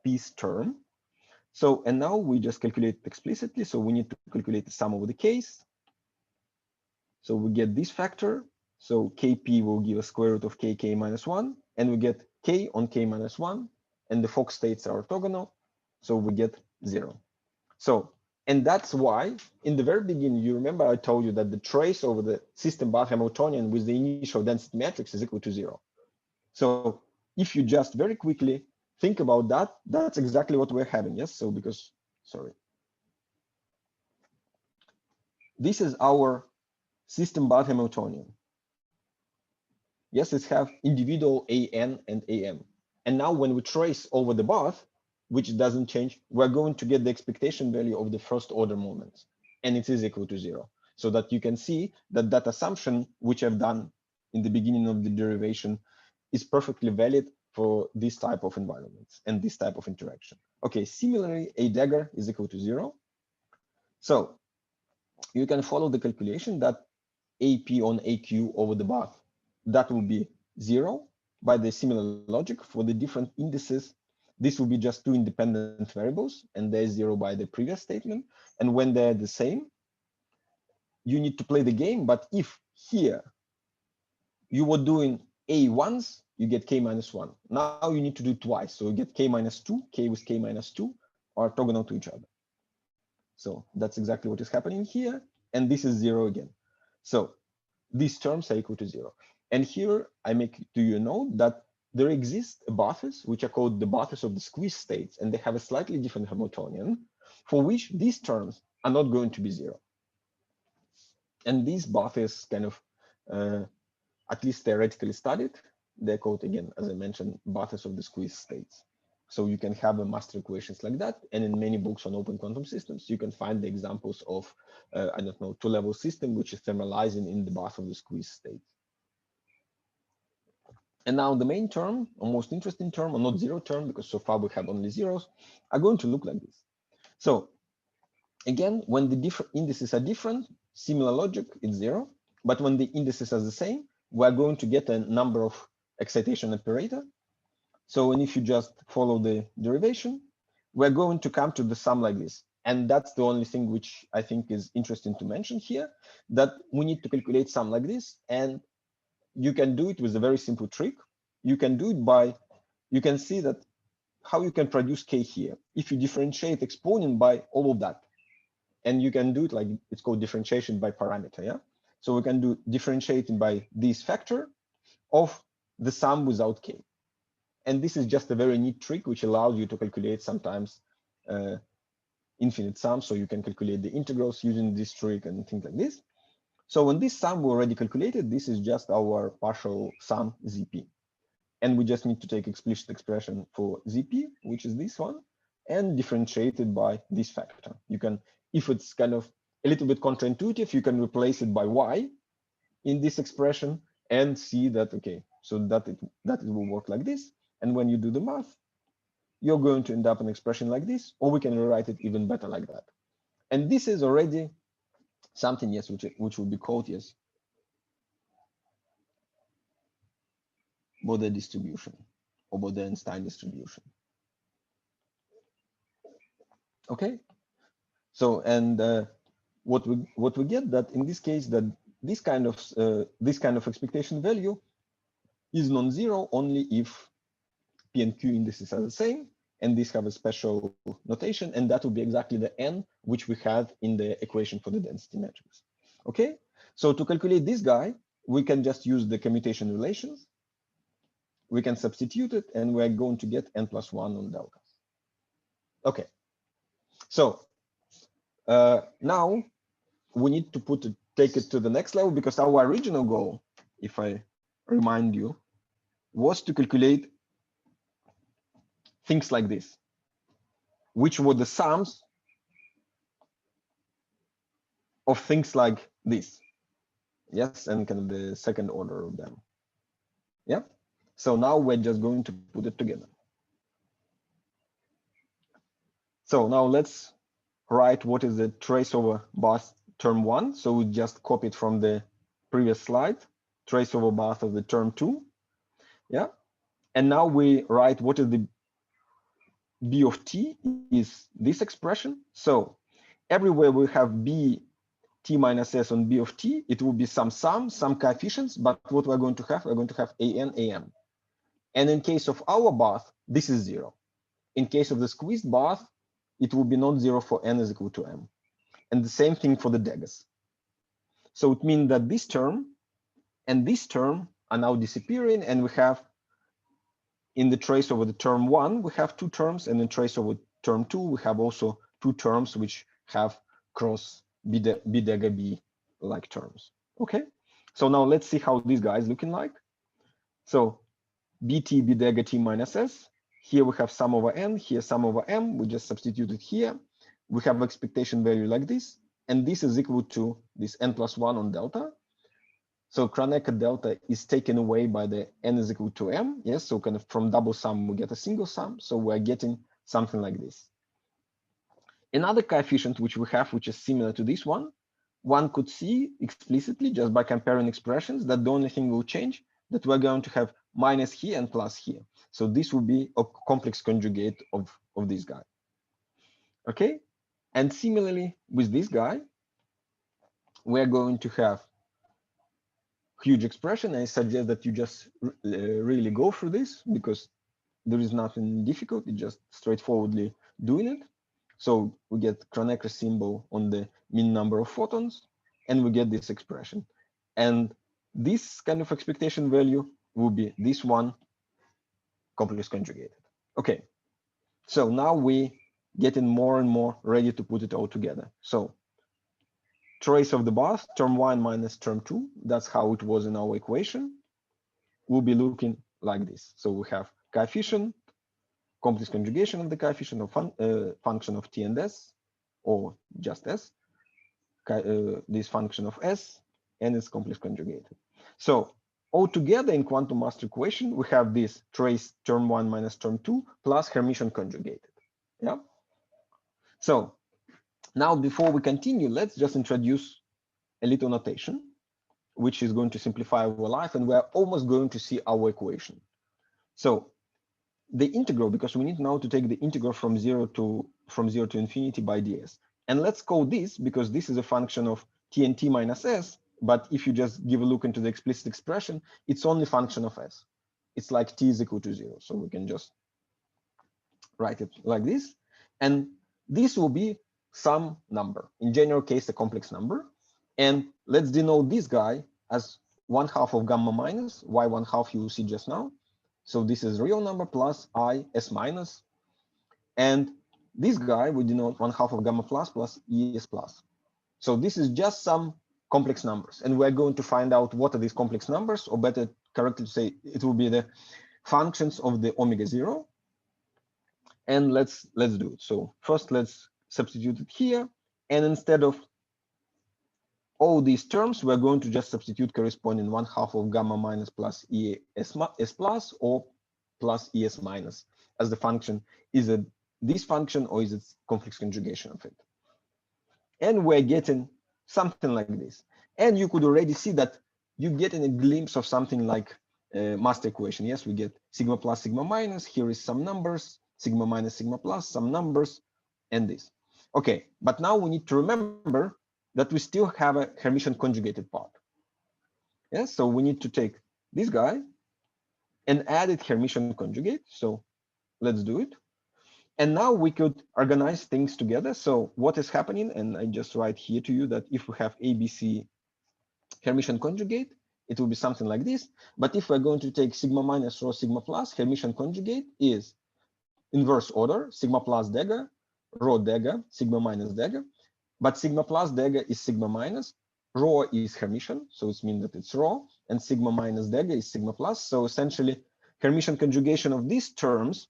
piece term. So, and now we just calculate it explicitly. So we need to calculate the sum over the case. So we get this factor. So kp will give us square root of k minus 1, and we get k on k minus 1, and the Fock states are orthogonal. So we get 0. So, and that's why in the very beginning, you remember I told you that the trace over the system bath Hamiltonian with the initial density matrix is equal to 0. So if you just very quickly think about that, that's exactly what we're having. Yes. So because, sorry, this is our system bath Hamiltonian. Yes, it have individual an and am. And now when we trace over the bath, which doesn't change, we're going to get the expectation value of the first order moments, and it is equal to 0. So that you can see that that assumption, which I've done in the beginning of the derivation, is perfectly valid for this type of environments and this type of interaction. Okay, similarly, a dagger is equal to 0. So you can follow the calculation that AP on AQ over the bath, that will be 0 by the similar logic for the different indices. This will be just two independent variables, and there's 0 by the previous statement. And when they're the same, you need to play the game. But if here you were doing A once, you get K minus 1. Now you need to do it twice. So you get K minus 2, K with K minus 2 are orthogonal to each other. So that's exactly what is happening here. And this is 0 again. So these terms are equal to 0. And here I make to you note that there exist buffers which are called the buffers of the squeeze states, and they have a slightly different Hamiltonian for which these terms are not going to be 0. And these buffers kind of, at least theoretically studied, they're called, again, as I mentioned, buffers of the squeeze states. So you can have a master equations like that. And in many books on open quantum systems, you can find the examples of, I don't know, two-level system, which is thermalizing in the buffer of the squeeze state. And now the main term, or most interesting term, or not zero term, because so far we have only zeros, are going to look like this. So again, when the different indices are different, similar logic, it's 0. But when the indices are the same, we're going to get a number of excitation operator. So, and if you just follow the derivation, we're going to come to the sum like this. And that's the only thing which I think is interesting to mention here, that we need to calculate sum like this. And you can do it with a very simple trick. You can do it by, you can see that how you can produce k here. If you differentiate exponent by all of that, and you can do it like, it's called differentiation by parameter, yeah? So we can do differentiating by this factor of the sum without k. And this is just a very neat trick which allows you to calculate sometimes infinite sums. So you can calculate the integrals using this trick and things like this. So when this sum we already calculated, this is just our partial sum ZP. And we just need to take explicit expression for ZP, which is this one, and differentiate it by this factor. You can, if it's kind of a little bit counterintuitive, you can replace it by y in this expression and see that, okay, so that it will work like this. And when you do the math, you're going to end up an expression like this, or we can rewrite it even better like that. And this is already something, yes, which will be called, yes, Bode distribution or Bode-Einstein distribution. Okay, so and what we get that in this case that this kind of expectation value is non-zero only if P and Q indices are the same, and these have a special notation, and that will be exactly the n which we have in the equation for the density matrix. Okay, so to calculate this guy, we can just use the commutation relations. We can substitute it, and we're going to get n plus 1 on delta. Okay, so now we need to take it to the next level, because our original goal, if I remind you, was to calculate things like this, which were the sums of things like this. Yes, and kind of the second order of them. Yeah. So now we're just going to put it together. So now let's write what is the trace over bath term 1. So we just copy it from the previous slide, trace over bath of the term 2. Yeah. And now we write what is the b of t is this expression. So everywhere we have b t minus s on b of t, it will be some coefficients, but what we're going to have an, am. And in case of our bath, this is 0. In case of the squeezed bath, it will be non-zero for n is equal to m. And the same thing for the daggers. So it means that this term and this term are now disappearing, and we have in the trace over the term 1, we have 2 terms, and in trace over term 2, we have also 2 terms which have cross b dagger b like terms. Okay, so now let's see how this guy is looking like. So bt b dagger t minus s. Here we have sum over n, here sum over m. We just substitute it here. We have expectation value like this, and this is equal to this n plus 1 on delta. So Kronecker delta is taken away by the n is equal to m. Yes, so kind of from double sum, we get a single sum. So we're getting something like this. Another coefficient which we have, which is similar to this one could see explicitly just by comparing expressions that the only thing will change, that we're going to have minus here and plus here. So this will be a complex conjugate of this guy. Okay, and similarly with this guy, we're going to have huge expression. I suggest that you just really go through this, because there is nothing difficult. It's just straightforwardly doing it. So we get Kronecker symbol on the mean number of photons, and we get this expression. And this kind of expectation value will be this one complex conjugated. Okay, so now we getting more and more ready to put it all together. So trace of the bars, term 1 minus term 2, that's how it was in our equation, will be looking like this. So we have coefficient, complex conjugation of the coefficient of function of t and s, or just s, this function of s, and it's complex conjugated. So altogether in quantum master equation, we have this trace term 1 minus term 2 plus Hermitian conjugated. Yeah. So now before we continue, let's just introduce a little notation, which is going to simplify our life, and we're almost going to see our equation. So the integral, because we need now to take the integral from zero to infinity by ds. And let's call this, because this is a function of t and t minus s, but if you just give a look into the explicit expression, it's only function of s. It's like t is equal to 0. So we can just write it like this. And this will be some number, in general case, a complex number. And let's denote this guy as 1/2 of gamma minus, y 1/2 you will see just now. So this is real number plus I s minus. And this guy we denote 1/2 of gamma plus plus es plus. So this is just some complex numbers. And we're going to find out what are these complex numbers, or better correctly to say, it will be the functions of the omega 0. And let's do it. So first let's substitute it here. And instead of all these terms, we're going to just substitute corresponding 1/2 of gamma minus plus es plus or plus es minus, as the function is it this function or is it complex conjugation of it. And we're getting something like this. And you could already see that you're getting a glimpse of something like master equation. Yes, we get sigma plus sigma minus. Here is some numbers, sigma minus sigma plus, some numbers, and this. Okay, but now we need to remember that we still have a Hermitian conjugated part. Yes, so we need to take this guy and add it Hermitian conjugate. So let's do it. And now we could organize things together. So what is happening, and I just write here to you that if we have ABC Hermitian conjugate, it will be something like this. But if we're going to take sigma minus rho sigma plus, Hermitian conjugate is inverse order, sigma plus dagger, rho dagger, sigma minus dagger. But sigma plus dagger is sigma minus, rho is Hermitian, so it means that it's rho, and sigma minus dagger is sigma plus. So essentially, Hermitian conjugation of these terms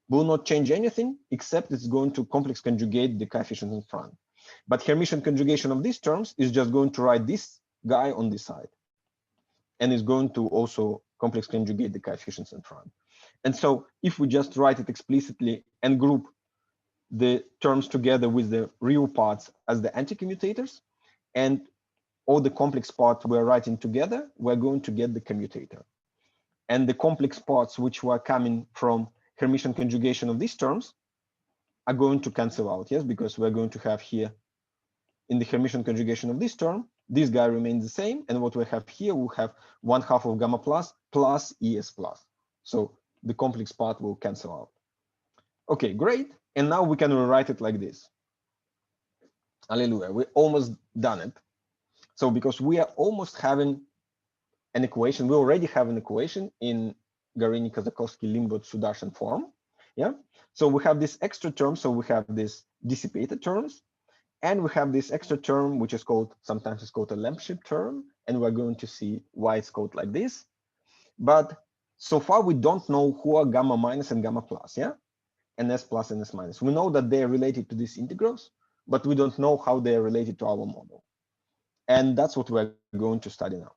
will not change anything, except it's going to complex conjugate the coefficients in front. But Hermitian conjugation of these terms is just going to write this guy on this side, and is going to also complex conjugate the coefficients in front. And so if we just write it explicitly and group the terms together with the real parts as the anti-commutators, and all the complex parts we're writing together, we're going to get the commutator. And the complex parts which were coming from Hermitian conjugation of these terms are going to cancel out, yes, because we're going to have here in the Hermitian conjugation of this term, this guy remains the same, and what we have here, we'll have 1/2 of gamma plus plus es plus. So the complex part will cancel out. Okay, great. And now we can rewrite it like this. Hallelujah, we're almost done it. So because we are almost having an equation, we already have an equation in Garini, Kazakowski, Limbot, Sudarshan form. Yeah. So we have this extra term. So we have this dissipated terms, and we have this extra term, which is called, sometimes it's called a Lempship term. And we're going to see why it's called like this. But so far, we don't know who are gamma minus and gamma plus, yeah? And s plus and s minus. We know that they're related to these integrals, but we don't know how they're related to our model. And that's what we're going to study now.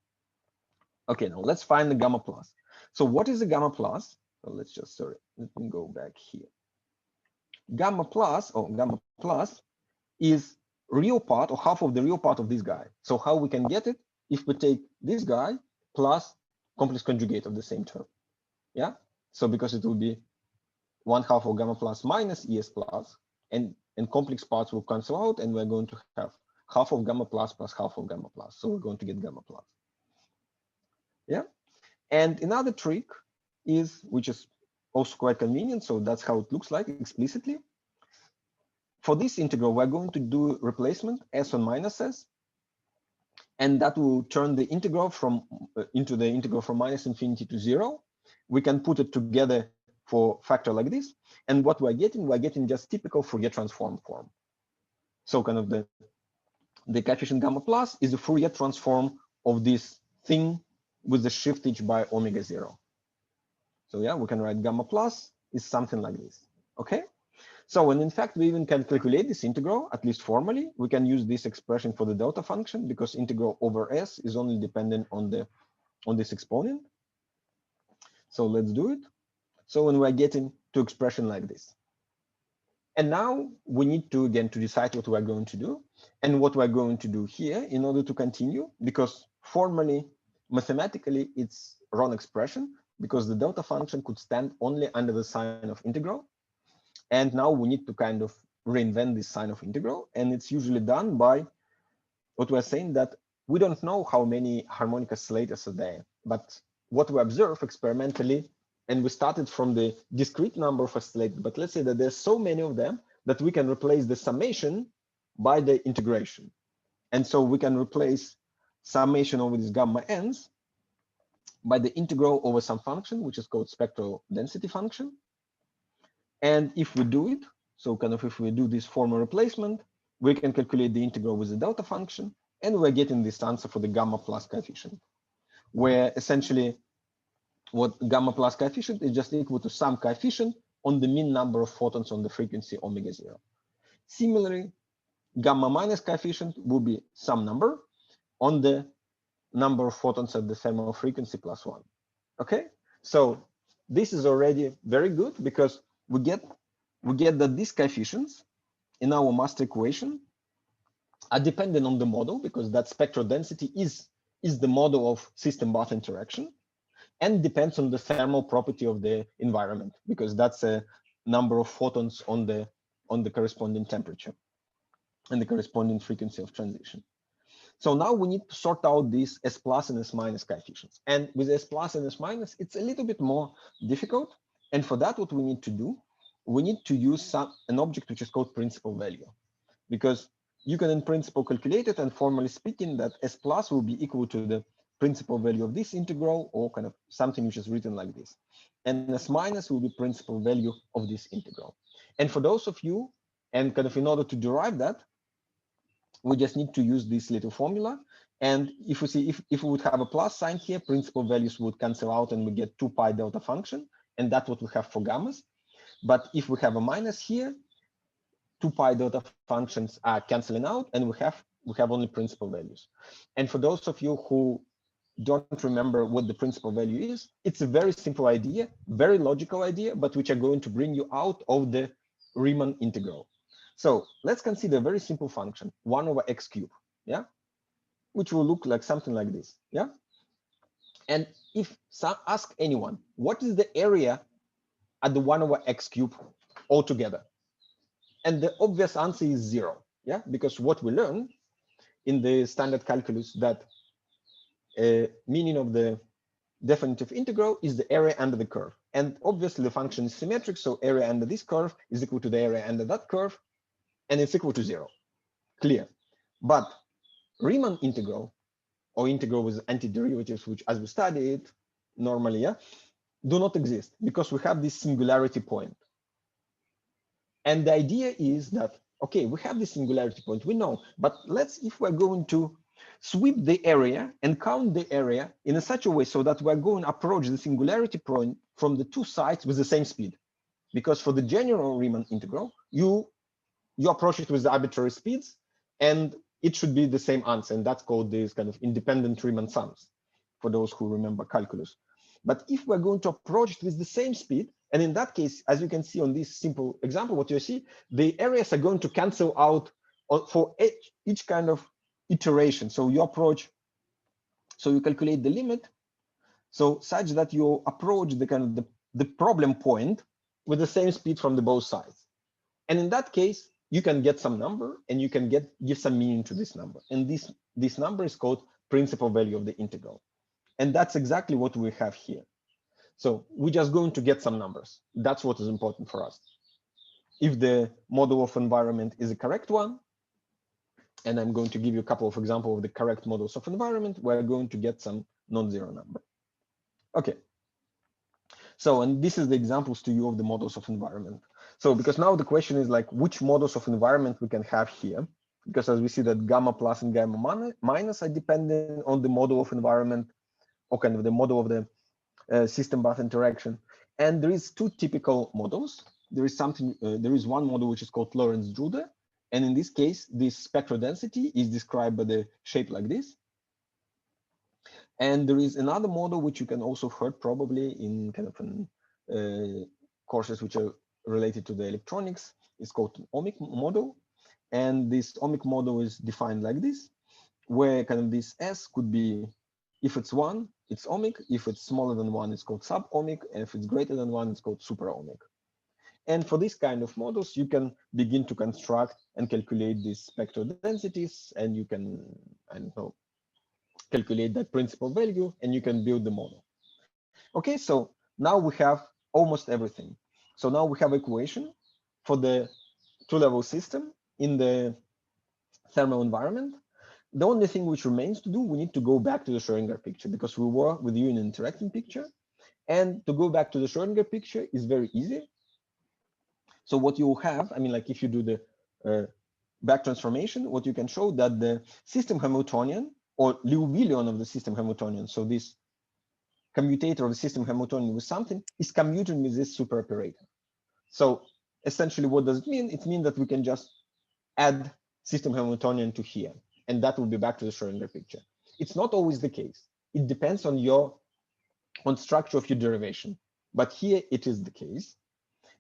Okay, now let's find the gamma plus. So what is the gamma plus? So let's just, sorry, let me go back here. Gamma plus is real part or half of the real part of this guy. So how we can get it? If we take this guy plus complex conjugate of the same term. Yeah. So because it will be 1/2 of gamma plus minus es plus, and complex parts will cancel out, and we're going to have 1/2 of gamma plus plus 1/2 of gamma plus. So we're going to get gamma plus. Yeah. And another trick is, which is also quite convenient, so that's how it looks like explicitly. for this integral, we're going to do replacement s on minus s, and that will turn the integral from into the integral from minus infinity to 0. We can put it together for factor like this, and what we're getting just typical Fourier transform form. So kind of the coefficient gamma plus is the Fourier transform of this thing with the shiftage by omega 0. So yeah, we can write gamma plus is something like this. Okay. So, and in fact, we even can calculate this integral, at least formally. We can use this expression for the delta function because integral over s is only dependent on this exponent. So let's do it. So when we're getting to expression like this. And now we need to, again, to decide what we're going to do and what we're going to do here in order to continue, because formally, mathematically, it's wrong expression because the delta function could stand only under the sign of integral. And now we need to kind of reinvent this sign of integral. And it's usually done by what we're saying that we don't know how many harmonic oscillators are there, but what we observe experimentally, and we started from the discrete number of oscillators, but let's say that there's so many of them that we can replace the summation by the integration. And so we can replace summation over these gamma n's by the integral over some function, which is called spectral density function. And if we do it, so kind of if we do this formal replacement, we can calculate the integral with the delta function, and we're getting this answer for the gamma plus coefficient, where essentially what gamma plus coefficient is just equal to some coefficient on the mean number of photons on the frequency omega 0. Similarly, gamma minus coefficient will be some number on the number of photons at the thermal frequency plus 1. Okay, so this is already very good because we get that these coefficients in our master equation are dependent on the model, because that spectral density is the model of system-bath interaction, and depends on the thermal property of the environment, because that's a number of photons on the corresponding temperature and the corresponding frequency of transition. So now we need to sort out these S plus and S minus coefficients. And with S plus and S minus, it's a little bit more difficult. And for that, what we need to do, we need to use an object which is called principal value, because you can in principle calculate it, and formally speaking, that S plus will be equal to the principal value of this integral, or kind of something which is written like this. And S minus will be principal value of this integral. And for those of you, and kind of in order to derive that, we just need to use this little formula. And if we see, if we would have a plus sign here, principal values would cancel out and we get 2 pi delta function. And that's what we have for gammas. But if we have a minus here, 2 pi delta functions are canceling out, and we have only principal values. And for those of you who don't remember what the principal value is, it's a very simple idea, very logical idea, but which are going to bring you out of the Riemann integral. So let's consider a very simple function, 1 over x cubed, yeah, which will look like something like this, yeah. And if ask anyone, what is the area at the 1 over x cubed altogether? And the obvious answer is 0, yeah, because what we learned in the standard calculus that meaning of the definitive integral is the area under the curve. And obviously the function is symmetric, so area under this curve is equal to the area under that curve, and it's equal to 0, clear. But Riemann integral, or integral with antiderivatives, which as we studied normally, yeah, do not exist because we have this singularity point. And the idea is that, okay, we have this singularity point, we know, but if we're going to sweep the area and count the area in such a way so that we're going to approach the singularity point from the two sides with the same speed. Because for the general Riemann integral, you approach it with the arbitrary speeds, and it should be the same answer. And that's called this kind of independent Riemann sums, for those who remember calculus. But if we're going to approach it with the same speed, and in that case, as you can see on this simple example, what you see, the areas are going to cancel out for each kind of iteration. So you approach, so you calculate the limit, so such that you approach the kind of the problem point with the same speed from the both sides. And in that case, you can get some number, and you can give some meaning to this number. And this number is called principal value of the integral. And that's exactly what we have here. So we're just going to get some numbers. That's what is important for us. if the model of environment is a correct one, and I'm going to give you a couple of examples of the correct models of environment, we're going to get some non-zero number. Okay. So, and this is the examples to you of the models of environment. So, because now the question is like, which models of environment we can have here? Because as we see that gamma plus and gamma minus are dependent on the model of environment, or kind of the model of the system path interaction. And there is two typical models. There is one model which is called Lorentz-Drude. And in this case, this spectral density is described by the shape like this. And there is another model which you can also heard probably in kind of courses which are related to the electronics. It's called an Omic model. And this Omic model is defined like this, where kind of this S could be, if it's 1, it's Omic. If it's smaller than 1, it's called sub-Omic. And if it's greater than 1, it's called super-Omic. And for this kind of models, you can begin to construct and calculate these spectral densities, and you can, I don't know, calculate that principal value, and you can build the model. Okay, so now we have almost everything. So now we have equation for the two-level system in the thermal environment. The only thing which remains to do, we need to go back to the Schrodinger picture, because we were with you in an interacting picture. And to go back to the Schrodinger picture is very easy. So what you have, I mean, like if you do the back transformation, what you can show that the system Hamiltonian or Liouvillean of the system Hamiltonian, so this commutator of the system Hamiltonian with something is commuting with this super operator. So essentially, what does it mean? It means that we can just add system Hamiltonian to here, and that will be back to the Schrodinger picture. It's not always the case. It depends on structure of your derivation, but here it is the case.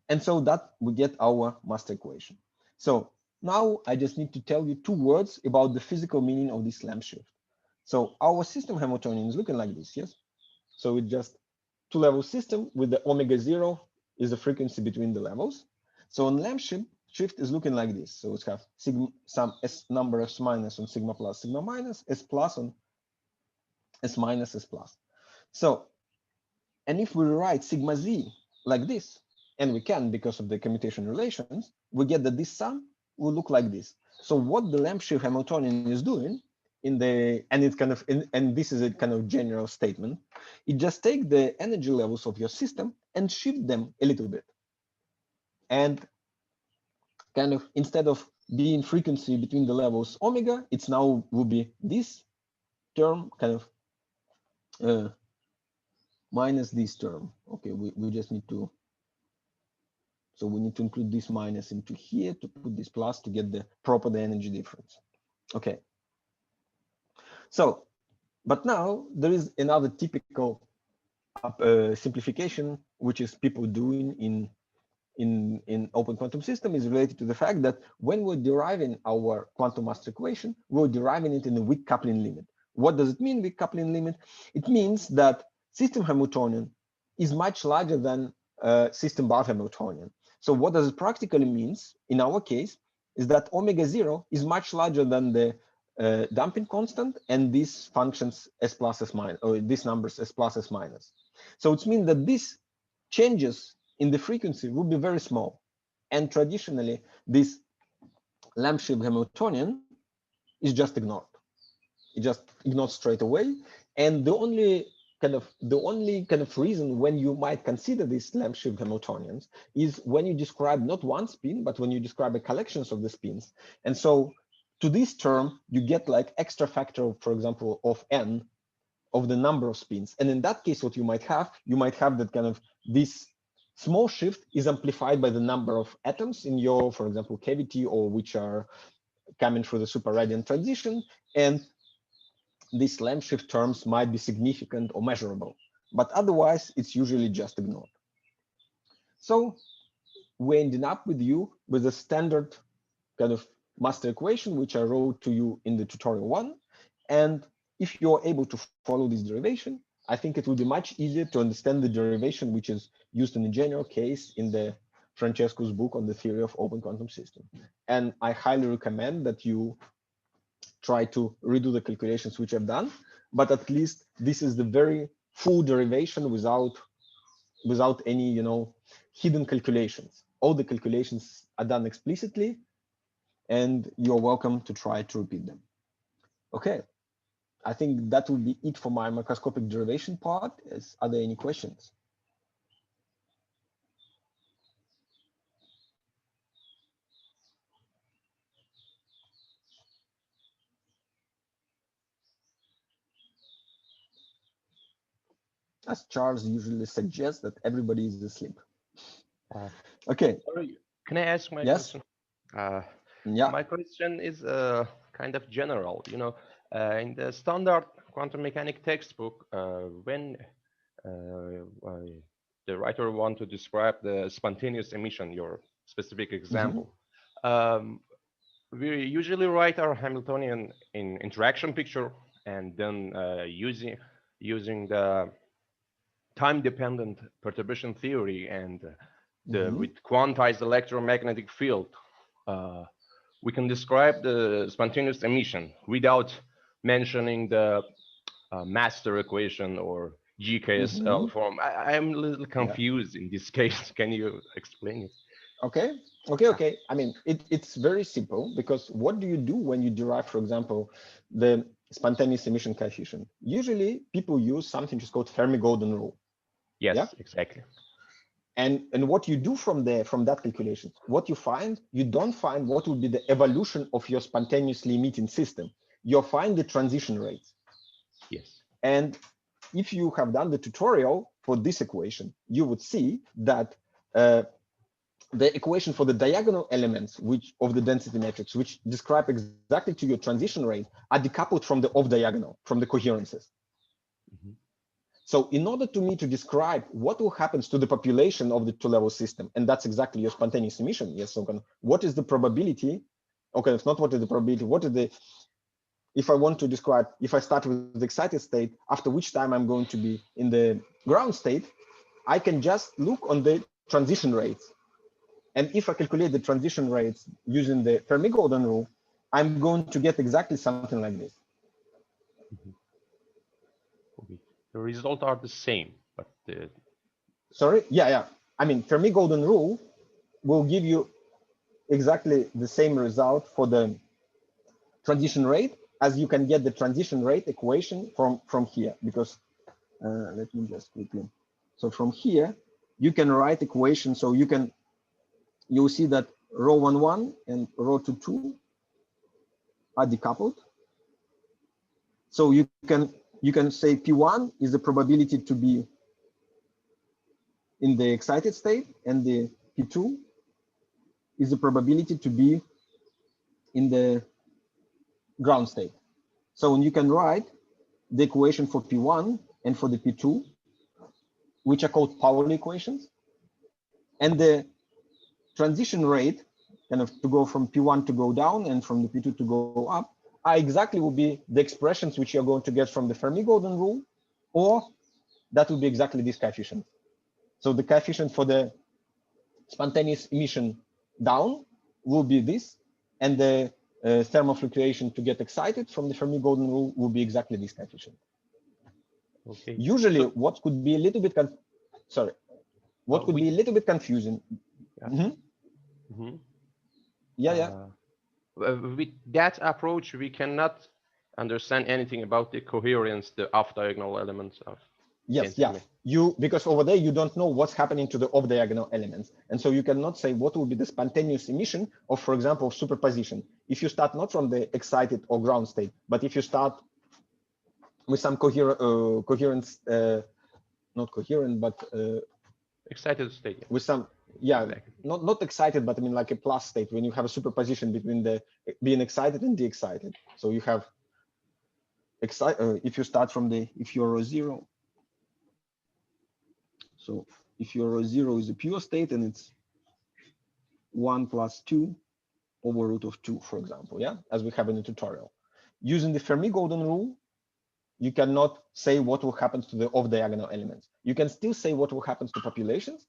And so that we get our master equation. So now I just need to tell you 2 words about the physical meaning of this lamp shift. So our system Hamiltonian is looking like this, yes? So it's just 2-level system with the omega 0 is the frequency between the levels. So on lamp shift is looking like this. So it's have sigma, some S number S minus on sigma plus, sigma minus, S plus on S minus, S plus. So, and if we write sigma Z like this, and we can because of the commutation relations, we get that this sum will look like this. So what the lamp shift Hamiltonian is doing in the, and it's kind of, and this is a kind of general statement, it just take the energy levels of your system and shift them a little bit. And kind of instead of being frequency between the levels omega, it's now will be this term kind of minus this term. Okay, we just need to, so we need to include this minus into here to put this plus to get the proper energy difference. Okay. So, but now there is another typical simplification, which is people doing in open quantum system, is related to the fact that when we're deriving our quantum master equation, we're deriving it in a weak coupling limit. What does it mean, weak coupling limit? It means that system Hamiltonian is much larger than system bar Hamiltonian. So what does it practically means in our case is that omega 0 is much larger than the damping constant and these functions S plus S minus, or these numbers S plus S minus. So it means that these changes in the frequency will be very small. And traditionally, this lamp shift Hamiltonian is just ignored. It just ignored straight away. And the only kind of reason when you might consider these lamp shift Hamiltonians is when you describe not one spin, but when you describe a collections of the spins. And so to this term, you get like extra factor, for example, of n of the number of spins. And in that case, what you might have that kind of this small shift is amplified by the number of atoms in your, for example, cavity, or which are coming through the super radiant transition. And these lamp shift terms might be significant or measurable, but otherwise it's usually just ignored. So we ended up with a standard kind of master equation, which I wrote to you in the tutorial 1. And if you're able to follow this derivation, I think it will be much easier to understand the derivation, which is used in the general case in the Francesco's book on the theory of open quantum system. And I highly recommend that you try to redo the calculations which I've done, but at least this is the very full derivation without any, hidden calculations. all the calculations are done explicitly, and you're welcome to try to repeat them. Okay, I think that will be it for my microscopic derivation part. Are there any questions? As Charles usually suggests, that everybody is asleep. Okay. Sorry, can I ask my Yes. question? Yeah. My question is kind of general. In the standard quantum mechanics textbook, when the writer want to describe the spontaneous emission, your specific example, we usually write our Hamiltonian in interaction picture, and then using the time-dependent perturbation theory and with quantized electromagnetic field, we can describe the spontaneous emission without mentioning the master equation or GKSL form. I'm a little confused in this case. Can you explain it? Okay. I mean, it's very simple, because what do you do when you derive, for example, the spontaneous emission coefficient? Usually people use something just called Fermi-Golden rule. Yes, exactly. And what you do from that calculation, what you find, you don't find what would be the evolution of your spontaneously emitting system. You'll find the transition rates. Yes. And if you have done the tutorial for this equation, you would see that the equation for the diagonal elements of the density matrix, which describe exactly to your transition rate, are decoupled from the off-diagonal, from the coherences. So in order to describe what will happen to the population of the two-level system, and that's exactly your spontaneous emission, yes, so what is the probability? Okay, it's not what is the probability, what is the, if I want to describe, if I start with the excited state, after which time I'm going to be in the ground state, I can just look on the transition rates. And if I calculate the transition rates using the Fermi-Golden rule, I'm going to get exactly something like this. The results are the same, but sorry, yeah. I mean, Fermi-Golden rule will give you exactly the same result for the transition rate as you can get the transition rate equation from here, because let me just quickly. So from here, you can write equation. So you'll see that rho 11 and rho 22 are decoupled. So you can say P1 is the probability to be in the excited state, and the P2 is the probability to be in the ground state. So you can write the equation for P1 and for the P2, which are called Pauli equations. And the transition rate, kind of to go from P1 to go down and from the P2 to go up, exactly will be the expressions which you're going to get from the Fermi-Golden rule, or that will be exactly this coefficient. So the coefficient for the spontaneous emission down will be this, and the thermal fluctuation to get excited from the Fermi-Golden rule will be exactly this coefficient. Okay. Usually, what could be a little bit be a little bit confusing. With that approach, we cannot understand anything about the coherence, the off-diagonal elements of. Yes, because over there you don't know what's happening to the off-diagonal elements, and so you cannot say what will be the spontaneous emission of, for example, superposition. If you start not from the excited or ground state, but if you start with some coherence, not coherent, but excited state. With some, exactly. not excited, but I mean like a plus state, when you have a superposition between the being excited and de-excited. So you have if you start from if you're rho 0. So if your rho 0 is a pure state, and it's 1 plus 2 over root of 2, for example, as we have in the tutorial. Using the Fermi-Golden rule, you cannot say what will happen to the off-diagonal elements. You can still say what will happen to populations.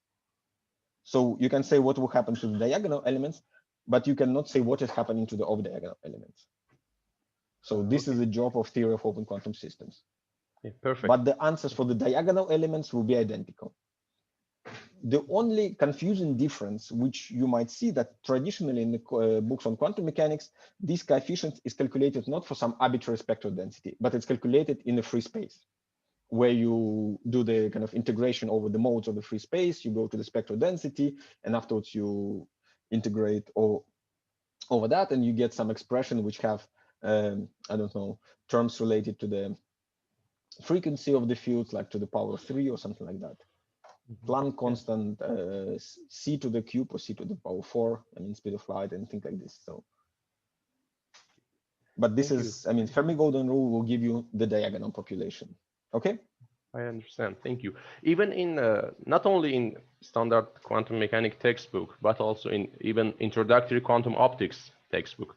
So you can say what will happen to the diagonal elements, but you cannot say what is happening to the off-diagonal elements. So this is the job of theory of open quantum systems. Perfect. But the answers for the diagonal elements will be identical. the only confusing difference, which you might see, that traditionally in the books on quantum mechanics, this coefficient is calculated not for some arbitrary spectral density, but it's calculated in a free space, where you do the kind of integration over the modes of the free space, you go to the spectral density, and afterwards you integrate over that, and you get some expression which have, I don't know, terms related to the frequency of the fields, like to the power 3 or something like that. Planck constant, c to the cube or c to the power 4, I mean, speed of light and things like this. So, but this is, I mean, Fermi-Golden rule will give you the diagonal population. Okay. I understand. Thank you. Even in not only in standard quantum mechanics textbook, but also in even introductory quantum optics textbook,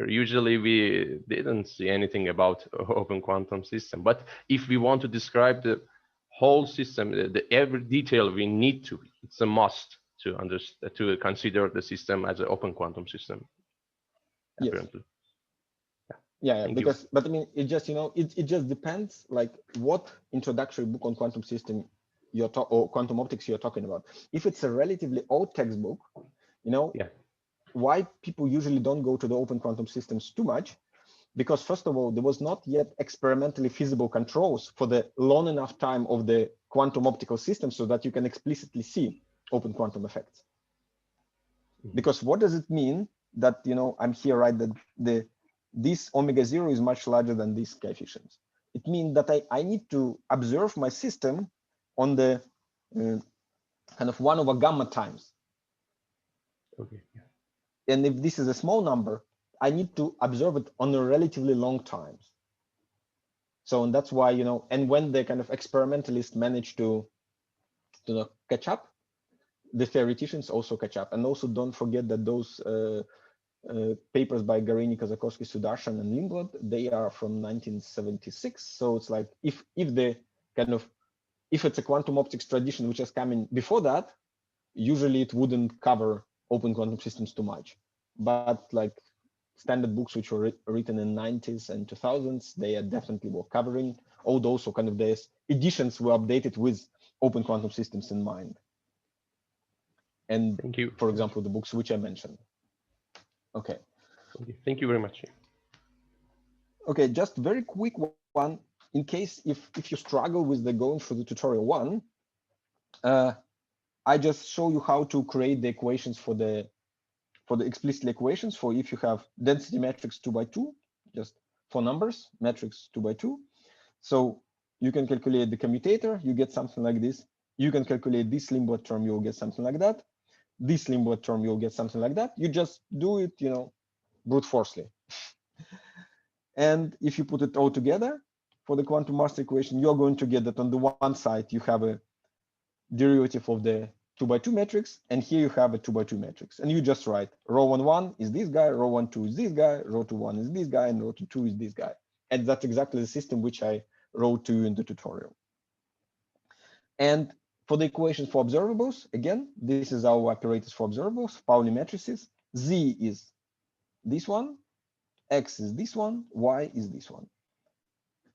usually we didn't see anything about open quantum system. But if we want to describe the whole system, the every detail we need to, it's a must to understand, to consider the system as an open quantum system. Yes. Apparently. Yeah, because, but I mean, it just, you know, it just depends like what introductory book on quantum system or quantum optics you're talking about. If it's a relatively old textbook, you know, why people usually don't go to the open quantum systems too much, because first of all, there was not yet experimentally feasible controls for the long enough time of the quantum optical system so that you can explicitly see open quantum effects. Because what does it mean that, you know, I'm here, right, that this omega 0 is much larger than these coefficients? It means that I need to observe my system on the kind of 1 over gamma times. Okay. And if this is a small number, I need to observe it on a relatively long times. So, and that's why, you know, and when the kind of experimentalists manage to catch up, the theoreticians also catch up. And also don't forget that those papers by Garini, Kazakowski, Sudarshan, and Lindblad, they are from 1976. So it's like if the kind of, if it's a quantum optics tradition which has come in before that, usually it wouldn't cover open quantum systems too much. But like standard books which were written in 90s and 2000s, they are definitely were covering all those. So kind of these editions were updated with open quantum systems in mind. And thank you. For example, the books which I mentioned. Okay. Thank you very much. Okay, just very quick one, in case if you struggle with the going through the tutorial one, I just show you how to create the equations for the explicit equations for if you have density matrix 2 by 2, just for numbers, matrix 2 by 2. So you can calculate the commutator, you get something like this. You can calculate this Lindblad term, you'll get something like that. This Lindblad term, you'll get something like that. You just do it, you know, brute forcefully. And if you put it all together for the quantum master equation, you're going to get that on the one side, you have a derivative of the 2 by 2 matrix, and here you have a 2 by 2 matrix. And you just write rho 1 1 is this guy, rho 1 2 is this guy, rho 2 1 is this guy, and rho 2 2 is this guy. And that's exactly the system which I wrote to you in the tutorial. And for the equation for observables, again, this is our operators for observables, Pauli matrices. Z is this one, X is this one, Y is this one.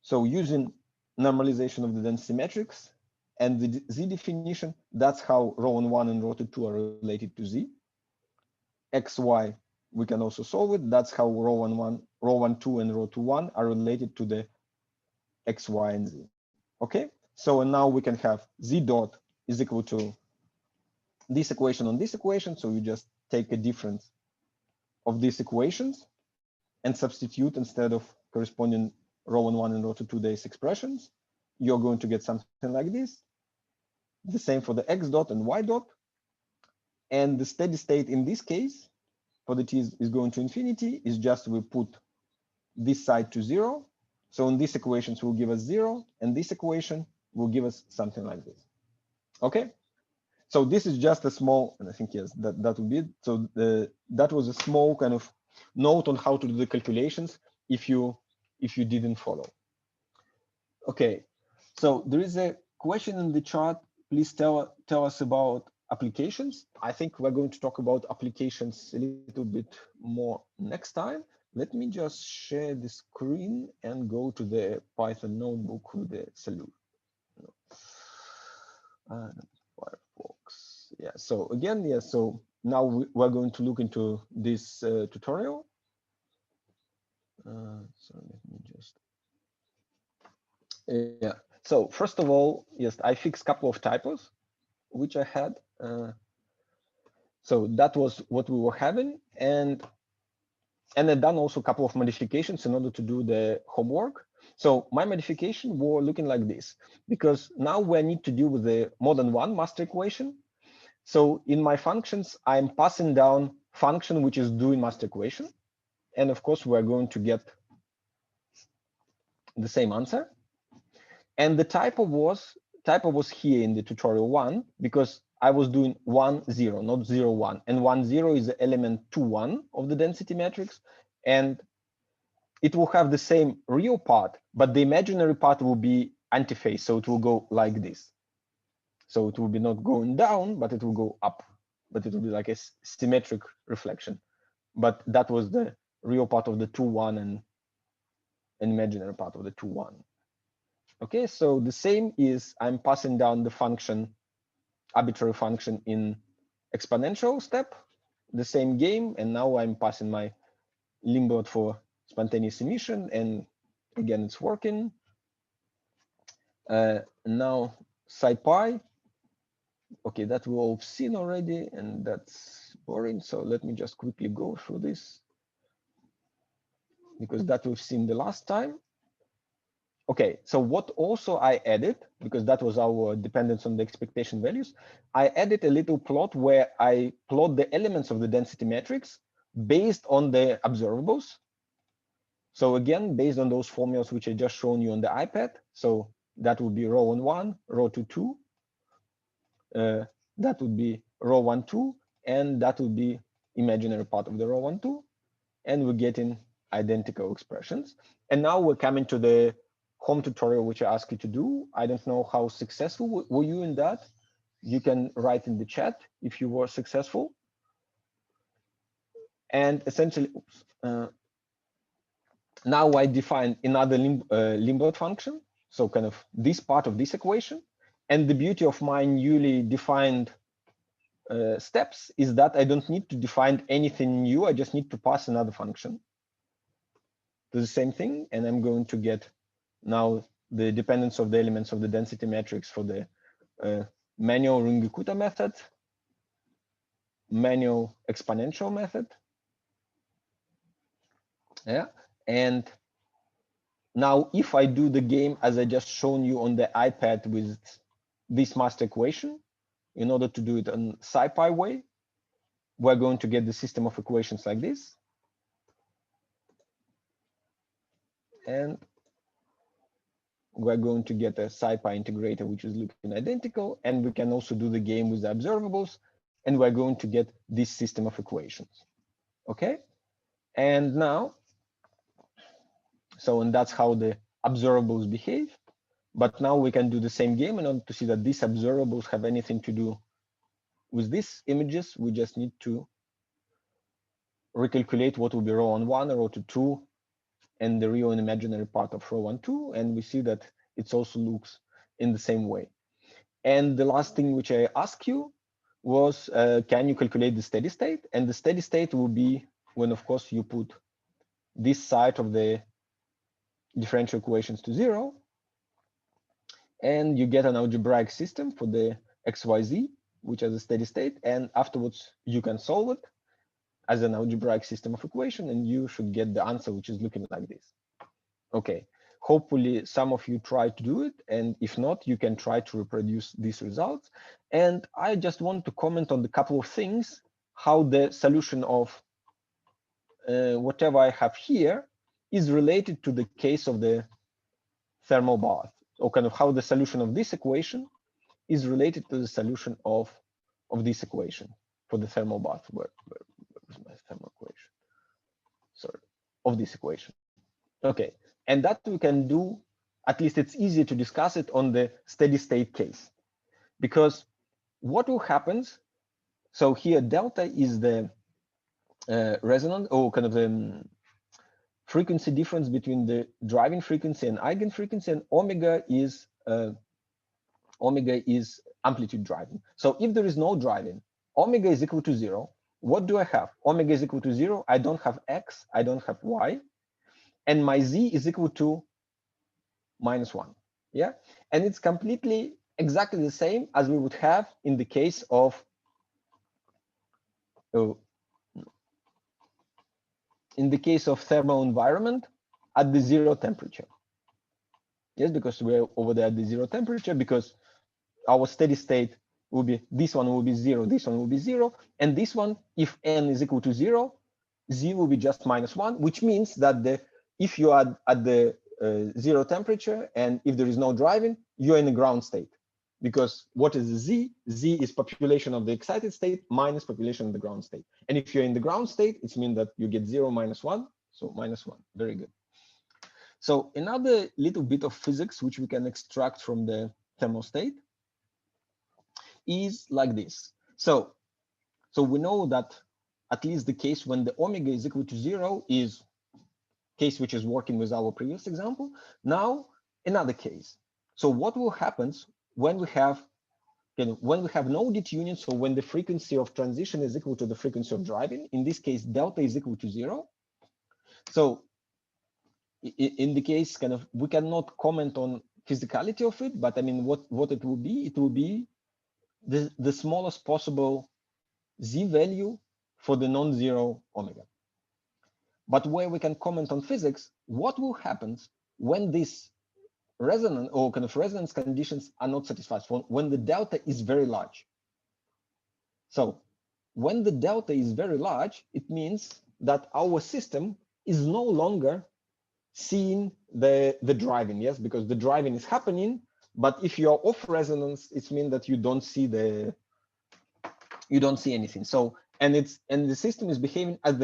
So using normalization of the density matrix and the Z definition, that's how rho 1 and rho 2 are related to Z. X, Y, we can also solve it. That's how rho 1 2 and rho 2 1 are related to the X, Y, and Z. Okay, so and now we can have Z dot is equal to this equation on this equation. So you just take a difference of these equations and substitute instead of corresponding rho 1 and rho 2 these expressions. You're going to get something like this. The same for the X dot and Y dot. And the steady state in this case for the t is going to infinity is just we put this side to 0. So in these equations will give us 0, and this equation will give us something like this. Okay, so this is just a small, and I think yes, that would be it. So that was a small kind of note on how to do the calculations if you didn't follow. Okay, so there is a question in the chat. Please tell us about applications. I think we're going to talk about applications a little bit more next time. Let me just share the screen and go to the Python notebook with the solution. Firefox. Yeah. So again, yeah. So now we're going to look into this tutorial. So let me just. Yeah. So first of all, yes, I fixed a couple of typos which I had. So that was what we were having, and I've done also a couple of modifications in order to do the homework. So my modification were looking like this, because now we need to deal with the more than one master equation. So in my functions, I'm passing down function which is doing master equation. And of course, we're going to get the same answer. And the typo was here in the tutorial 1, because I was doing 1, 0, not 0, 1. And 1, 0 is the element 2, 1 of the density matrix. And it will have the same real part, but the imaginary part will be antiphase. So it will go like this. So it will be not going down, but it will go up. But it will be like a symmetric reflection. But that was the real part of the 2, 1 and an imaginary part of the 2, 1. Okay, so the same is I'm passing down the function, arbitrary function in exponential step, the same game, and now I'm passing my limbo for spontaneous emission, and again it's working. Now SciPy, okay, that we all have seen already, and that's boring. So let me just quickly go through this, because that we've seen the last time. Okay, so what also I added, because that was our dependence on the expectation values, I added a little plot where I plot the elements of the density matrix based on the observables. So again, based on those formulas which I just shown you on the iPad. So that would be row 1, row 2, that would be row 1, 2, and that would be imaginary part of the row 1, 2, and we're getting identical expressions. And now we're coming to the home tutorial, which I asked you to do. I don't know how successful were you in that. You can write in the chat if you were successful. And essentially, now I define another limbo function. So kind of this part of this equation. And the beauty of my newly defined steps is that I don't need to define anything new. I just need to pass another function to the same thing. And I'm going to get now the dependence of the elements of the density matrix for the manual Runge-Kutta method, manual exponential method. Yeah. And now if I do the game as I just shown you on the iPad with this master equation, in order to do it on SciPy way, we're going to get the system of equations like this. And we're going to get a SciPy integrator, which is looking identical. And we can also do the game with the observables. And we're going to get this system of equations. Okay. And now, and that's how the observables behave. But now we can do the same game in order to see that these observables have anything to do with these images. We just need to recalculate what will be row 1, row 2, and the real and imaginary part of row 1, 2. And we see that it also looks in the same way. And the last thing which I asked you was, can you calculate the steady state? And the steady state will be when, of course, you put this side of the differential equations to 0, and you get an algebraic system for the XYZ, which is a steady state. And afterwards, you can solve it as an algebraic system of equation, and you should get the answer, which is looking like this. Okay, hopefully some of you try to do it, and if not, you can try to reproduce these results. And I just want to comment on the couple of things, how the solution of whatever I have here is related to the case of the thermal bath, or kind of how the solution of this equation is related to the solution of this equation for the thermal bath. Where is my thermal equation? Sorry, of this equation. Okay, and that we can do, at least it's easier to discuss it on the steady state case, because what will happen, so here delta is the resonance, or kind of the frequency difference between the driving frequency and eigenfrequency, and omega is omega is amplitude driving. So if there is no driving, omega is equal to 0. What do I have? Omega is equal to 0. I don't have x, I don't have y, and my z is equal to -1. Yeah, and it's completely exactly the same as we would have in the case of thermal environment at the 0 temperature. Yes, because we're over there at the 0 temperature, because our steady state will be, this one will be 0, this one will be 0, and this one, if n is equal to 0, z will be just -1, which means that if you are at the 0 temperature and if there is no driving, you're in a ground state. Because what is z? Z is population of the excited state minus population of the ground state. And if you're in the ground state, it means that you get 0 minus 1, so -1. Very good. So another little bit of physics which we can extract from the thermostat is like this. So we know that at least the case when the omega is equal to 0 is case which is working with our previous example. Now another case. So what will happen when we have no detuning? So when the frequency of transition is equal to the frequency of driving, in this case delta is equal to 0. So in the case we cannot comment on physicality of it, but I mean what it will be the smallest possible z value for the non-zero omega. But where we can comment on physics, what will happen when this resonance or resonance conditions are not satisfied, when the delta is very large. So when the delta is very large, it means that our system is no longer seeing the driving, yes, because the driving is happening, but if you're off resonance, it means that you don't see anything. So and the system is behaving as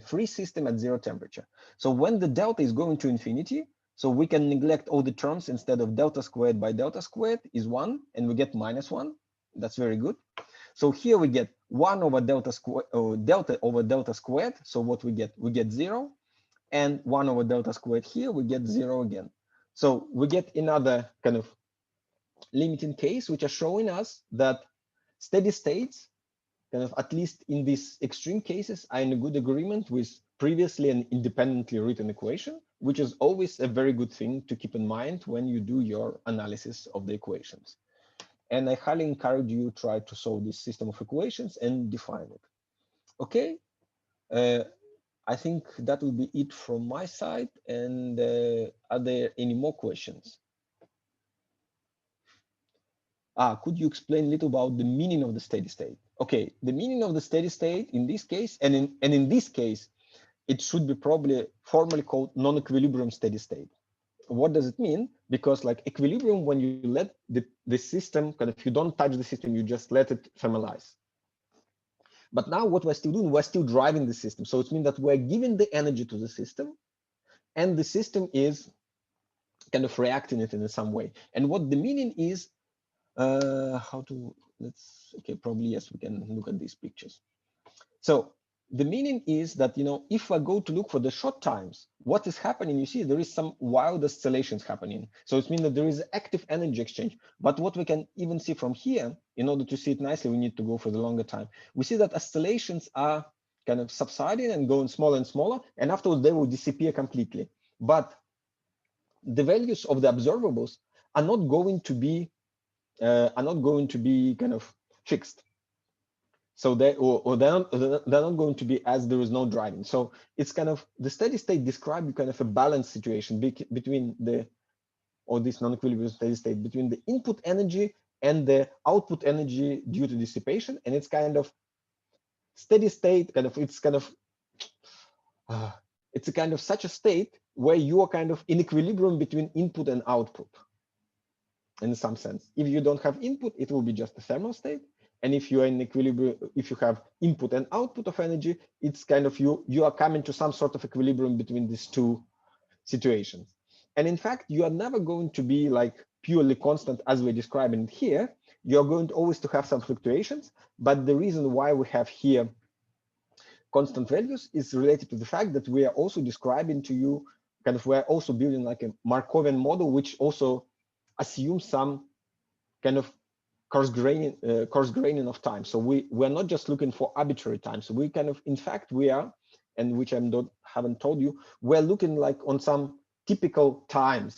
free system at 0 temperature. So when the delta is going to infinity, so we can neglect all the terms. Instead of delta squared by delta squared is 1, and we get -1. That's very good. So here we get 1 over delta squared, or delta over delta squared. So what we get 0, and 1 over delta squared here we get 0 again. So we get another limiting case, which are showing us that steady states, at least in these extreme cases, are in a good agreement with previously and independently written equation, which is always a very good thing to keep in mind when you do your analysis of the equations. And I highly encourage you to try to solve this system of equations and define it. Okay, I think that will be it from my side. And are there any more questions? Could you explain a little about the meaning of the steady state? Okay, the meaning of the steady state in this case, and in this case, it should be probably formally called non-equilibrium steady state. What does it mean? Because like equilibrium, when you let the system, if you don't touch the system, you just let it thermalize. But now what we're still doing, we're still driving the system. So it means that we're giving the energy to the system, and the system is reacting it in some way. And what the meaning is, probably yes, we can look at these pictures. So the meaning is that, if I go to look for the short times, what is happening, you see there is some wild oscillations happening. So it means that there is active energy exchange. But what we can even see from here, in order to see it nicely, we need to go for the longer time. We see that oscillations are subsiding and going smaller and smaller, and afterwards they will disappear completely. But the values of the observables are not going to be fixed. So they're not going to be as there is no driving. So it's the steady state describes a balanced situation between this non-equilibrium steady state between the input energy and the output energy due to dissipation. And it's steady state, it's such a state where you are in equilibrium between input and output. In some sense, if you don't have input, it will be just a thermal state. And if you are in equilibrium, if you have input and output of energy, it's you are coming to some sort of equilibrium between these two situations. And in fact, you are never going to be purely constant as we're describing it here. You're going to always to have some fluctuations. But the reason why we have here constant values is related to the fact that we are also describing to you, we're also building a Markovian model, which also assume some kind of coarse graining of time. So we're not just looking for arbitrary time. So we kind of, in fact, we are, and which haven't told you, we're looking like on some typical time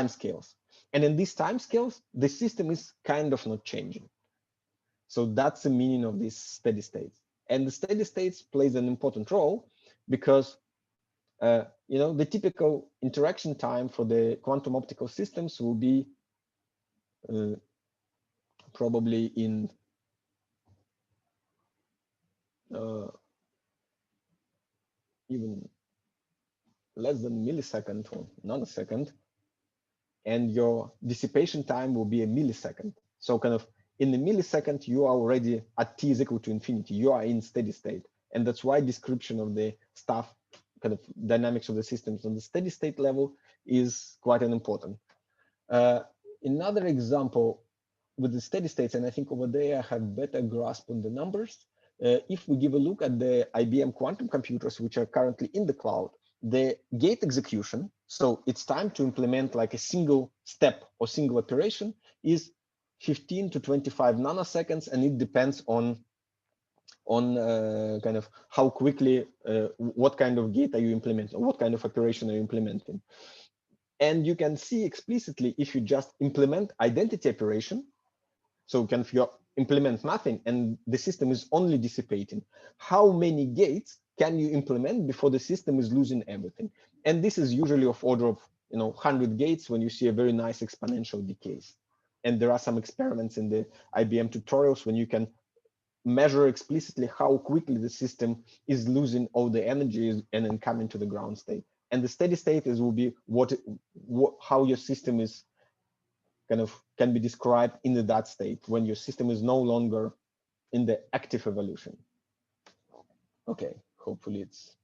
scales. And in these time scales, the system is kind of not changing. So that's the meaning of these steady states. And the steady states plays an important role because the typical interaction time for the quantum optical systems will be probably in even less than millisecond or nanosecond, and your dissipation time will be a millisecond. So kind of in the millisecond, you are already at t is equal to infinity. You are in steady state. And that's why description of the stuff, kind of dynamics of the systems on the steady state level is quite an important. Another example with the steady states, and I think over there I have better grasp on the numbers. If we give a look at the IBM quantum computers, which are currently in the cloud, the gate execution, so it's time to implement like a single step or single operation, is 15 to 25 nanoseconds, and it depends on kind of how quickly, what kind of gate are you implementing, or what kind of operation are you implementing. And you can see explicitly if you just implement identity operation, so kind of you implement nothing and the system is only dissipating, how many gates can you implement before the system is losing everything? And this is usually of order of 100 gates when you see a very nice exponential decays. And there are some experiments in the IBM tutorials when you can measure explicitly how quickly the system is losing all the energy and then coming to the ground state. And the steady state will be how your system is kind of can be described in that state when your system is no longer in the active evolution. Okay, hopefully it's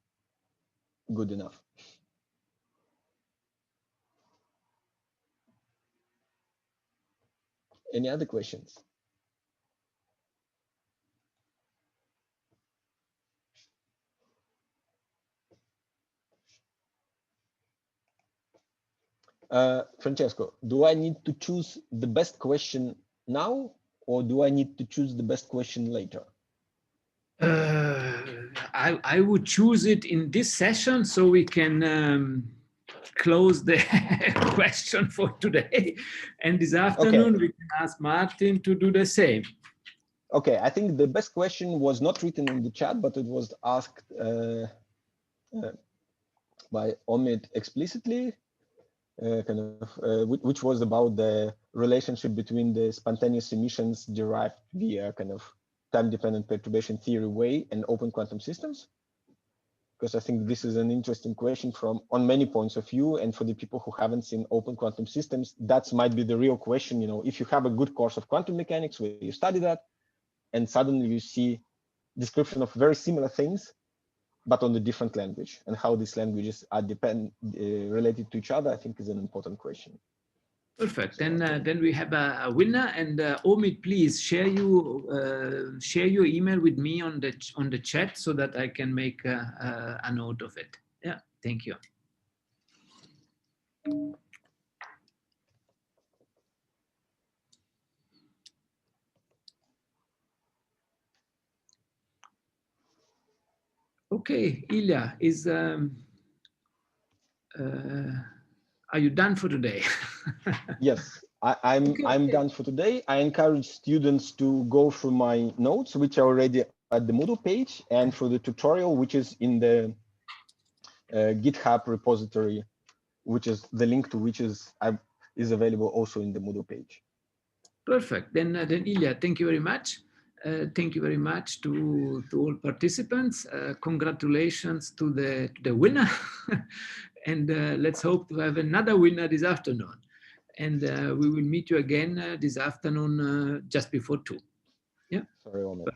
good enough. Any other questions? Francesco, do I need to choose the best question now, or do I need to choose the best question later? I would choose it in this session so we can close the question for today. And this afternoon, we can ask Martin to do the same. Okay, I think the best question was not written in the chat, but it was asked by Omid explicitly. Which was about the relationship between the spontaneous emissions derived via kind of time-dependent perturbation theory way and open quantum systems. Because I think this is an interesting question on many points of view, and for the people who haven't seen open quantum systems, that might be the real question. If you have a good course of quantum mechanics where you study that, and suddenly you see description of very similar things, but on the different language, and how these languages are related to each other, I think is an important question. Perfect. Then we have a winner, and Omid, please share your email with me on the chat so that I can make a note of it. Yeah, thank you. Okay, Ilya, are you done for today? Yes, I'm done for today. I encourage students to go through my notes, which are already at the Moodle page, and for the tutorial, which is in the GitHub repository, which is the link to which is available also in the Moodle page. Perfect. Then Ilya, thank you very much. Thank you very much to all participants. Congratulations to the winner. And let's hope to have another winner this afternoon. And we will meet you again this afternoon just before 2. Yeah. Sorry, Omic,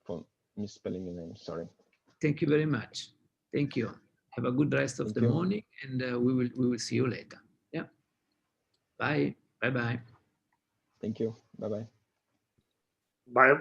for misspelling your name. Sorry. Thank you very much. Thank you. Have a good rest of the morning, and we will see you later. Yeah. Bye. Bye. Bye. Thank you. Bye. Bye. Bye.